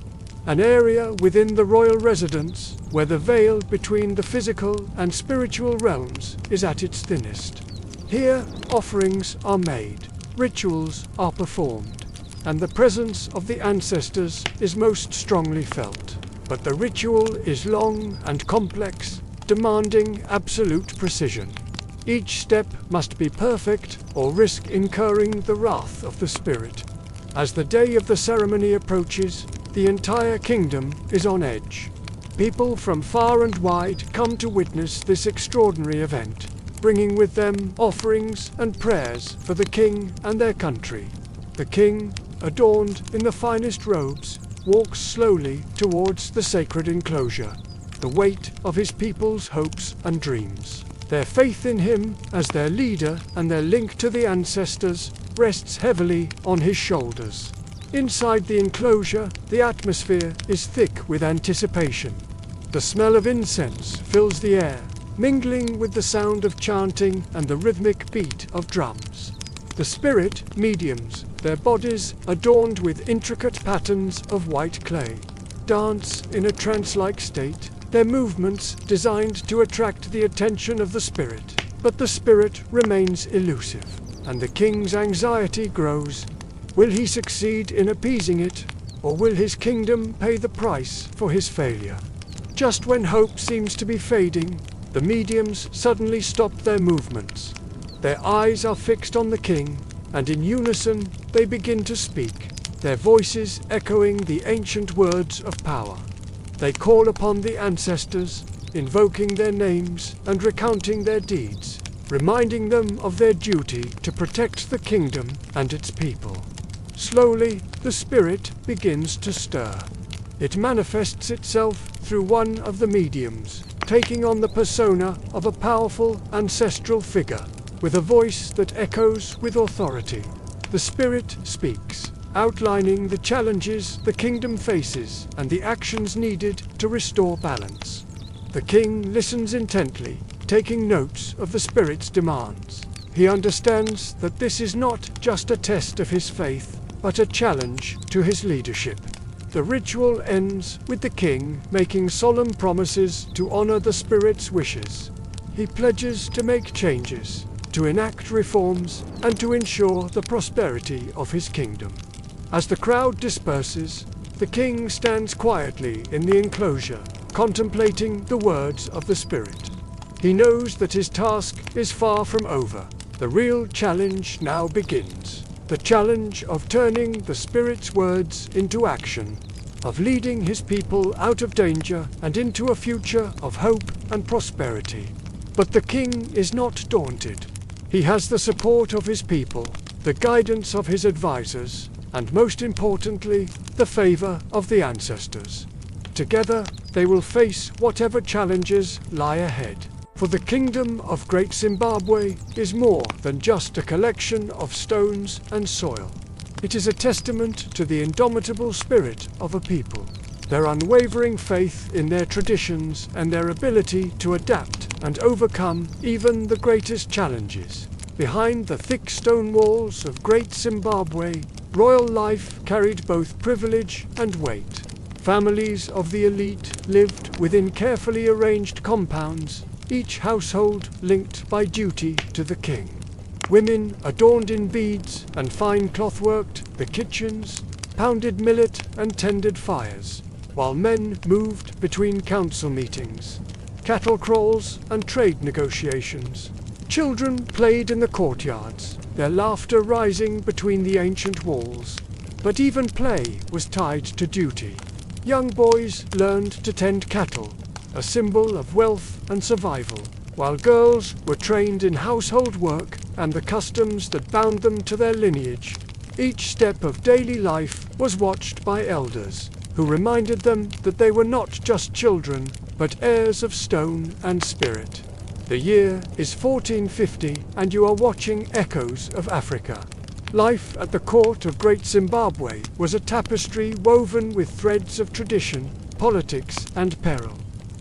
an area within the royal residence where the veil between the physical and spiritual realms is at its thinnest. Here, offerings are made, rituals are performed, and the presence of the ancestors is most strongly felt. But the ritual is long and complex, demanding absolute precision. Each step must be perfect or risk incurring the wrath of the spirit. As the day of the ceremony approaches, the entire kingdom is on edge. People from far and wide come to witness this extraordinary event, bringing with them offerings and prayers for the king and their country. The king, adorned in the finest robes, walks slowly towards the sacred enclosure, the weight of his people's hopes and dreams. Their faith in him as their leader and their link to the ancestors rests heavily on his shoulders. Inside the enclosure, the atmosphere is thick with anticipation. The smell of incense fills the air, mingling with the sound of chanting and the rhythmic beat of drums. The spirit mediums, their bodies adorned with intricate patterns of white clay, dance in a trance-like state, their movements designed to attract the attention of the spirit. But the spirit remains elusive, and the king's anxiety grows. Will he succeed in appeasing it, or will his kingdom pay the price for his failure? Just when hope seems to be fading, the mediums suddenly stop their movements. Their eyes are fixed on the king, and in unison they begin to speak, their voices echoing the ancient words of power. They call upon the ancestors, invoking their names and recounting their deeds, reminding them of their duty to protect the kingdom and its people. Slowly, the spirit begins to stir. It manifests itself through one of the mediums, taking on the persona of a powerful ancestral figure, with a voice that echoes with authority. The spirit speaks, outlining the challenges the kingdom faces and the actions needed to restore balance. The king listens intently, taking notes of the spirit's demands. He understands that this is not just a test of his faith, but a challenge to his leadership. The ritual ends with the king making solemn promises to honor the spirit's wishes. He pledges to make changes, to enact reforms, and to ensure the prosperity of his kingdom. As the crowd disperses, the king stands quietly in the enclosure, contemplating the words of the spirit. He knows that his task is far from over. The real challenge now begins. The challenge of turning the Spirit's words into action, of leading his people out of danger and into a future of hope and prosperity. But the king is not daunted. He has the support of his people, the guidance of his advisors, and most importantly, the favor of the ancestors. Together, they will face whatever challenges lie ahead. For the kingdom of Great Zimbabwe is more than just a collection of stones and soil. It is a testament to the indomitable spirit of a people, their unwavering faith in their traditions and their ability to adapt and overcome even the greatest challenges. Behind the thick stone walls of Great Zimbabwe, royal life carried both privilege and weight. Families of the elite lived within carefully arranged compounds, each household linked by duty to the king. Women adorned in beads and fine cloth worked the kitchens, pounded millet and tended fires, while men moved between council meetings, cattle crawls and trade negotiations. Children played in the courtyards, their laughter rising between the ancient walls. But even play was tied to duty. Young boys learned to tend cattle, a symbol of wealth and survival, while girls were trained in household work and the customs that bound them to their lineage. Each step of daily life was watched by elders, who reminded them that they were not just children, but heirs of stone and spirit. The year is 1450, and you are watching echoes of Africa. Life at the court of Great Zimbabwe was a tapestry woven with threads of tradition, politics, and peril.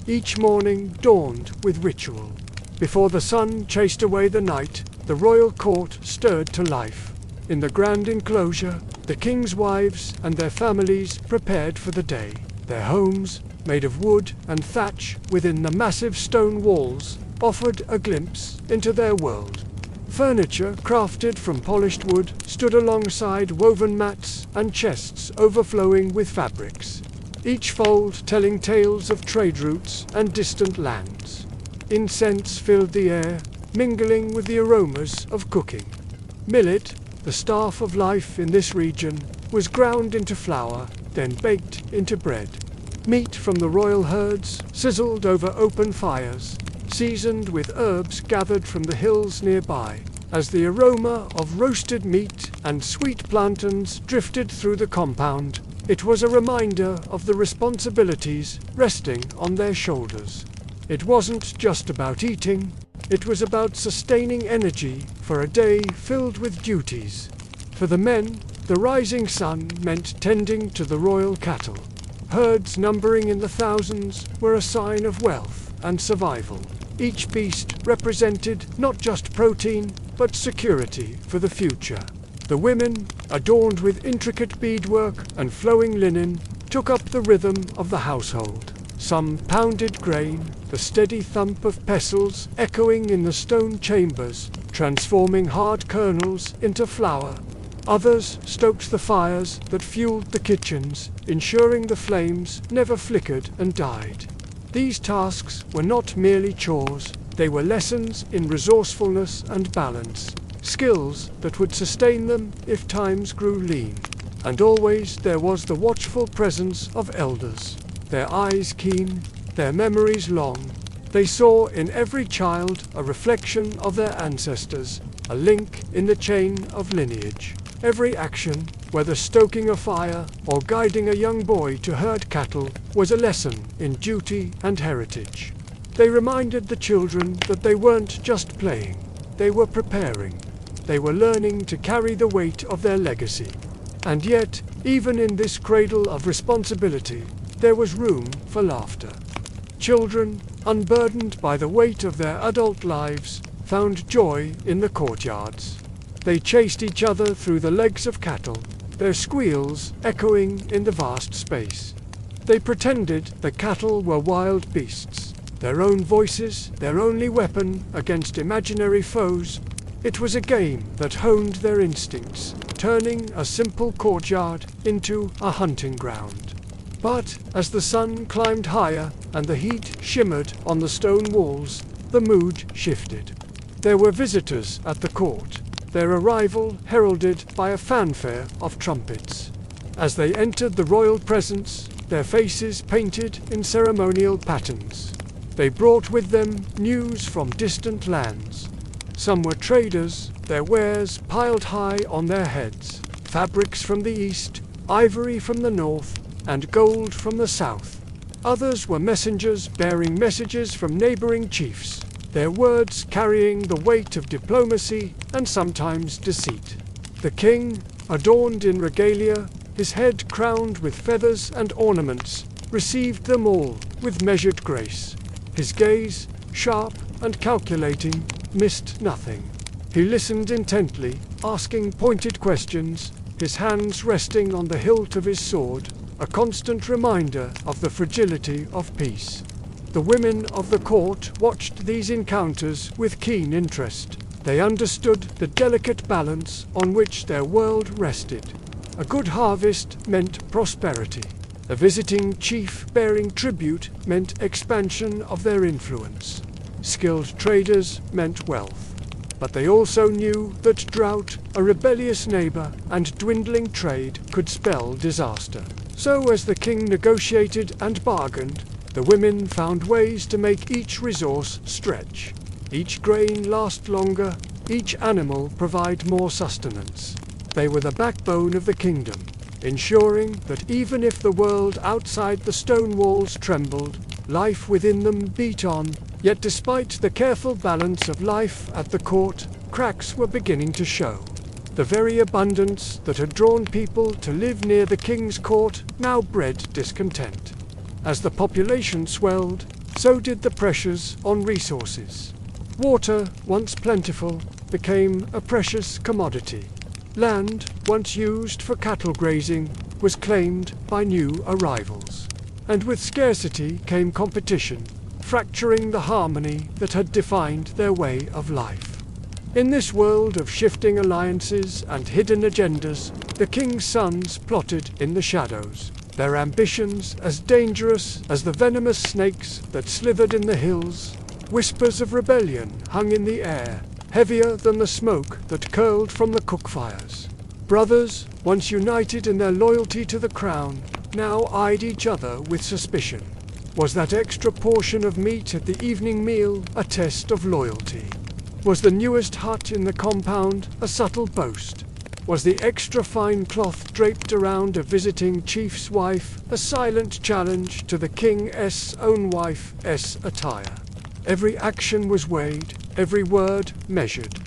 Each morning dawned with ritual. Before the sun chased away the night, the royal court stirred to life. In the grand enclosure, the king's wives and their families prepared for the day. Their homes, made of wood and thatch within the massive stone walls, offered a glimpse into their world. Furniture crafted from polished wood stood alongside woven mats and chests overflowing with fabrics, each fold telling tales of trade routes and distant lands. Incense filled the air, mingling with the aromas of cooking. Millet, the staff of life in this region, was ground into flour, then baked into bread. Meat from the royal herds sizzled over open fires, seasoned with herbs gathered from the hills nearby. As the aroma of roasted meat and sweet plantains drifted through the compound, it was a reminder of the responsibilities resting on their shoulders. It wasn't just about eating, it was about sustaining energy for a day filled with duties. For the men, the rising sun meant tending to the royal cattle. Herds numbering in the thousands were a sign of wealth and survival. Each beast represented not just protein, but security for the future. The women, adorned with intricate beadwork and flowing linen, took up the rhythm of the household. Some pounded grain, the steady thump of pestles echoing in the stone chambers, transforming hard kernels into flour. Others stoked the fires that fueled the kitchens, ensuring the flames never flickered and died. These tasks were not merely chores, they were lessons in resourcefulness and balance, skills that would sustain them if times grew lean. And always there was the watchful presence of elders, their eyes keen, their memories long. They saw in every child a reflection of their ancestors, a link in the chain of lineage. Every action, whether stoking a fire or guiding a young boy to herd cattle, was a lesson in duty and heritage. They reminded the children that they weren't just playing, they were preparing. They were learning to carry the weight of their legacy. And yet, even in this cradle of responsibility, there was room for laughter. Children, unburdened by the weight of their adult lives, found joy in the courtyards. They chased each other through the legs of cattle, their squeals echoing in the vast space. They pretended the cattle were wild beasts, their own voices their only weapon against imaginary foes. It was a game that honed their instincts, turning a simple courtyard into a hunting ground. But as the sun climbed higher and the heat shimmered on the stone walls, the mood shifted. There were visitors at the court, their arrival heralded by a fanfare of trumpets. As they entered the royal presence, their faces painted in ceremonial patterns. They brought with them news from distant lands. Some were traders, their wares piled high on their heads, fabrics from the east, ivory from the north, and gold from the south. Others were messengers bearing messages from neighboring chiefs, their words carrying the weight of diplomacy and sometimes deceit. The king, adorned in regalia, his head crowned with feathers and ornaments, received them all with measured grace. His gaze, sharp and calculating, missed nothing. He listened intently, asking pointed questions, his hands resting on the hilt of his sword, a constant reminder of the fragility of peace. The women of the court watched these encounters with keen interest. They understood the delicate balance on which their world rested. A good harvest meant prosperity. A visiting chief bearing tribute meant expansion of their influence. Skilled traders meant wealth. But they also knew that drought, a rebellious neighbor, and dwindling trade could spell disaster. So as the king negotiated and bargained, the women found ways to make each resource stretch, each grain last longer, each animal provide more sustenance. They were the backbone of the kingdom, ensuring that even if the world outside the stone walls trembled, life within them beat on. Yet despite the careful balance of life at the court, cracks were beginning to show. The very abundance that had drawn people to live near the king's court now bred discontent. As the population swelled, so did the pressures on resources. Water, once plentiful, became a precious commodity. Land, once used for cattle grazing, was claimed by new arrivals. And with scarcity came competition, fracturing the harmony that had defined their way of life. In this world of shifting alliances and hidden agendas, the king's sons plotted in the shadows, their ambitions as dangerous as the venomous snakes that slithered in the hills. Whispers of rebellion hung in the air, heavier than the smoke that curled from the cook fires. Brothers, once united in their loyalty to the crown, now eyed each other with suspicion. Was that extra portion of meat at the evening meal a test of loyalty? Was the newest hut in the compound a subtle boast? Was the extra fine cloth draped around a visiting chief's wife a silent challenge to the king's own wife's attire? Every action was weighed, every word measured.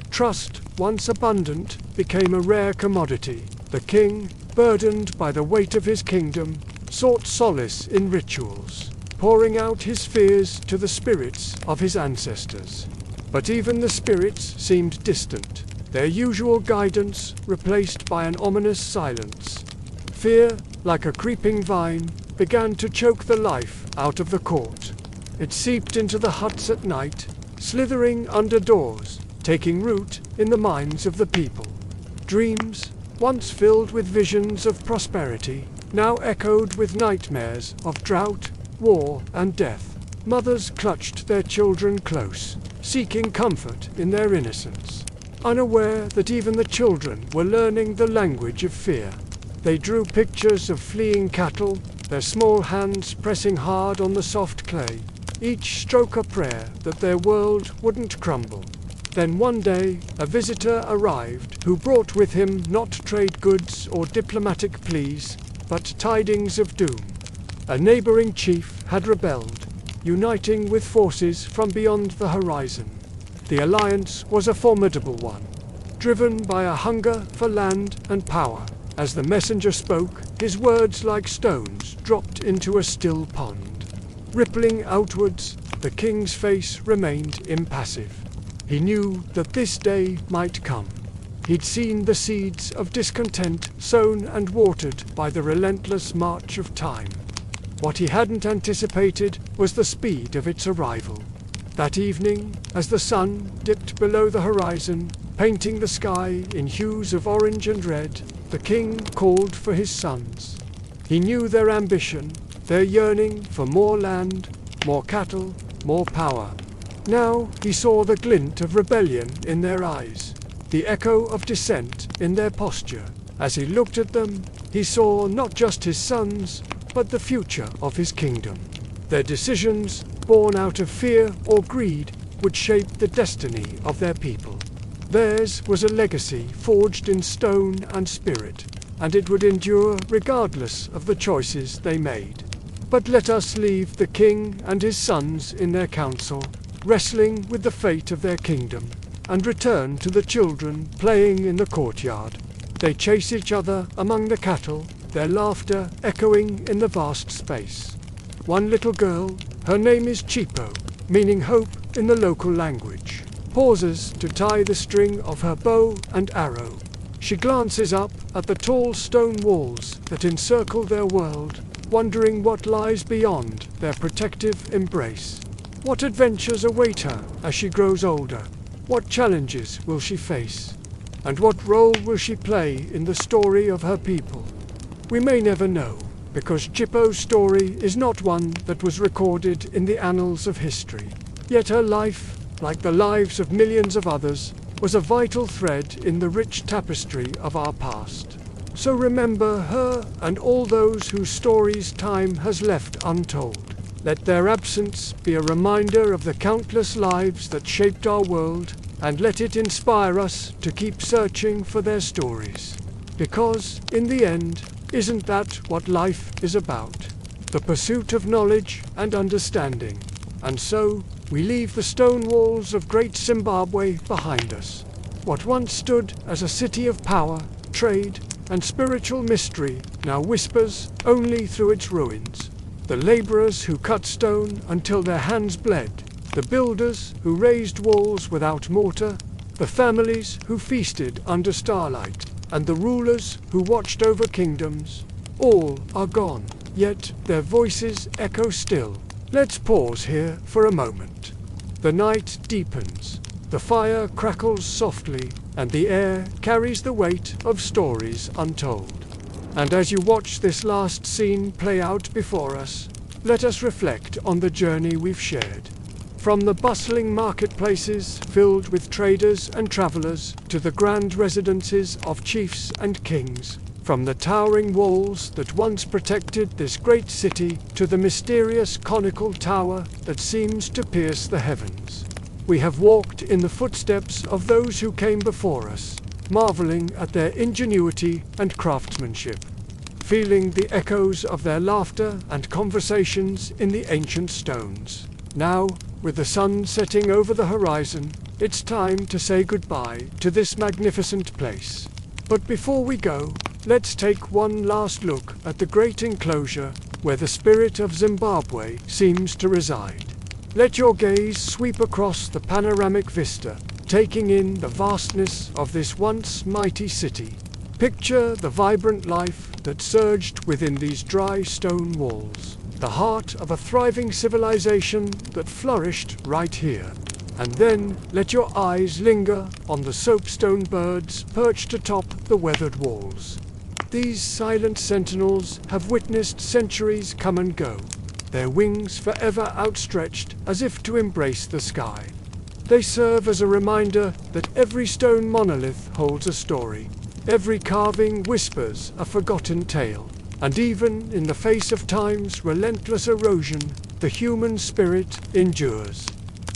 Trust, once abundant, became a rare commodity. The king, burdened by the weight of his kingdom, sought solace in rituals, pouring out his fears to the spirits of his ancestors. But even the spirits seemed distant, their usual guidance replaced by an ominous silence. Fear, like a creeping vine, began to choke the life out of the court. It seeped into the huts at night, slithering under doors, taking root in the minds of the people. Dreams, once filled with visions of prosperity, now echoed with nightmares of drought, war, and death. Mothers clutched their children close, seeking comfort in their innocence, unaware that even the children were learning the language of fear. They drew pictures of fleeing cattle, their small hands pressing hard on the soft clay, each stroke a prayer that their world wouldn't crumble. Then one day, a visitor arrived who brought with him not trade goods or diplomatic pleas, but tidings of doom. A neighboring chief had rebelled, uniting with forces from beyond the horizon. The alliance was a formidable one, driven by a hunger for land and power. As the messenger spoke, his words like stones dropped into a still pond. Rippling outwards, the king's face remained impassive. He knew that this day might come. He'd seen the seeds of discontent sown and watered by the relentless march of time. What he hadn't anticipated was the speed of its arrival. That evening, as the sun dipped below the horizon, painting the sky in hues of orange and red, the king called for his sons. He knew their ambition, their yearning for more land, more cattle, more power. Now he saw the glint of rebellion in their eyes, the echo of dissent in their posture. As he looked at them, he saw not just his sons, but the future of his kingdom. Their decisions, born out of fear or greed, would shape the destiny of their people. Theirs was a legacy forged in stone and spirit, and it would endure regardless of the choices they made. But let us leave the king and his sons in their council, wrestling with the fate of their kingdom, and return to the children playing in the courtyard. They chase each other among the cattle, their laughter echoing in the vast space. One little girl, her name is Chipo, meaning hope in the local language, pauses to tie the string of her bow and arrow. She glances up at the tall stone walls that encircle their world, wondering what lies beyond their protective embrace. What adventures await her as she grows older? What challenges will she face? And what role will she play in the story of her people? We may never know, because Chipo's story is not one that was recorded in the annals of history. Yet her life, like the lives of millions of others, was a vital thread in the rich tapestry of our past. So remember her and all those whose stories time has left untold. Let their absence be a reminder of the countless lives that shaped our world, and let it inspire us to keep searching for their stories. Because, in the end, isn't that what life is about? The pursuit of knowledge and understanding. And so, we leave the stone walls of great Zimbabwe behind us. What once stood as a city of power, trade, and spiritual mystery now whispers only through its ruins. The laborers who cut stone until their hands bled, the builders who raised walls without mortar, the families who feasted under starlight, and the rulers who watched over kingdoms, all are gone, yet their voices echo still. Let's pause here for a moment. The night deepens, the fire crackles softly, and the air carries the weight of stories untold. And as you watch this last scene play out before us, let us reflect on the journey we've shared. From the bustling marketplaces filled with traders and travelers to the grand residences of chiefs and kings, from the towering walls that once protected this great city to the mysterious conical tower that seems to pierce the heavens. We have walked in the footsteps of those who came before us, marveling at their ingenuity and craftsmanship, feeling the echoes of their laughter and conversations in the ancient stones. Now, with the sun setting over the horizon, it's time to say goodbye to this magnificent place. But before we go, let's take one last look at the great enclosure where the spirit of Zimbabwe seems to reside. Let your gaze sweep across the panoramic vista, taking in the vastness of this once mighty city. Picture the vibrant life that surged within these dry stone walls, the heart of a thriving civilization that flourished right here. And then let your eyes linger on the soapstone birds perched atop the weathered walls. These silent sentinels have witnessed centuries come and go, their wings forever outstretched as if to embrace the sky. They serve as a reminder that every stone monolith holds a story, every carving whispers a forgotten tale, and even in the face of time's relentless erosion, the human spirit endures.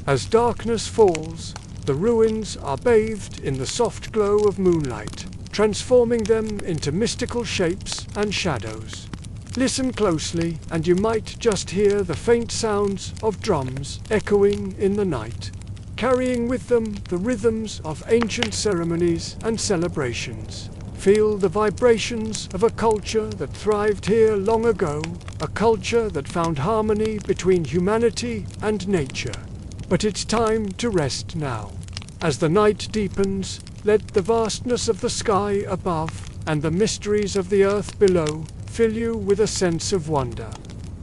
As darkness falls, the ruins are bathed in the soft glow of moonlight, transforming them into mystical shapes and shadows. Listen closely, and you might just hear the faint sounds of drums echoing in the night, carrying with them the rhythms of ancient ceremonies and celebrations. Feel the vibrations of a culture that thrived here long ago, a culture that found harmony between humanity and nature. But it's time to rest now. As the night deepens, let the vastness of the sky above and the mysteries of the earth below fill you with a sense of wonder.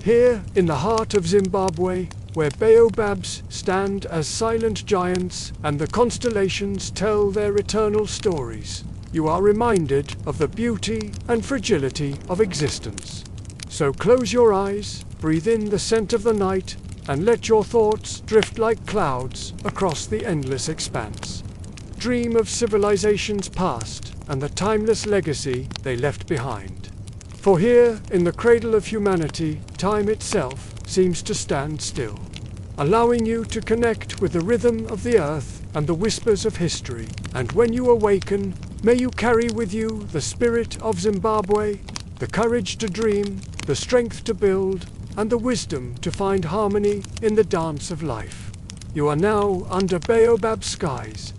Here, in the heart of Zimbabwe, where baobabs stand as silent giants and the constellations tell their eternal stories, you are reminded of the beauty and fragility of existence. So close your eyes, breathe in the scent of the night, and let your thoughts drift like clouds across the endless expanse. Dream of civilizations past and the timeless legacy they left behind. For here, in the cradle of humanity, time itself seems to stand still, allowing you to connect with the rhythm of the earth and the whispers of history. And when you awaken, may you carry with you the spirit of Zimbabwe, the courage to dream, the strength to build, and the wisdom to find harmony in the dance of life. You are now under baobab skies,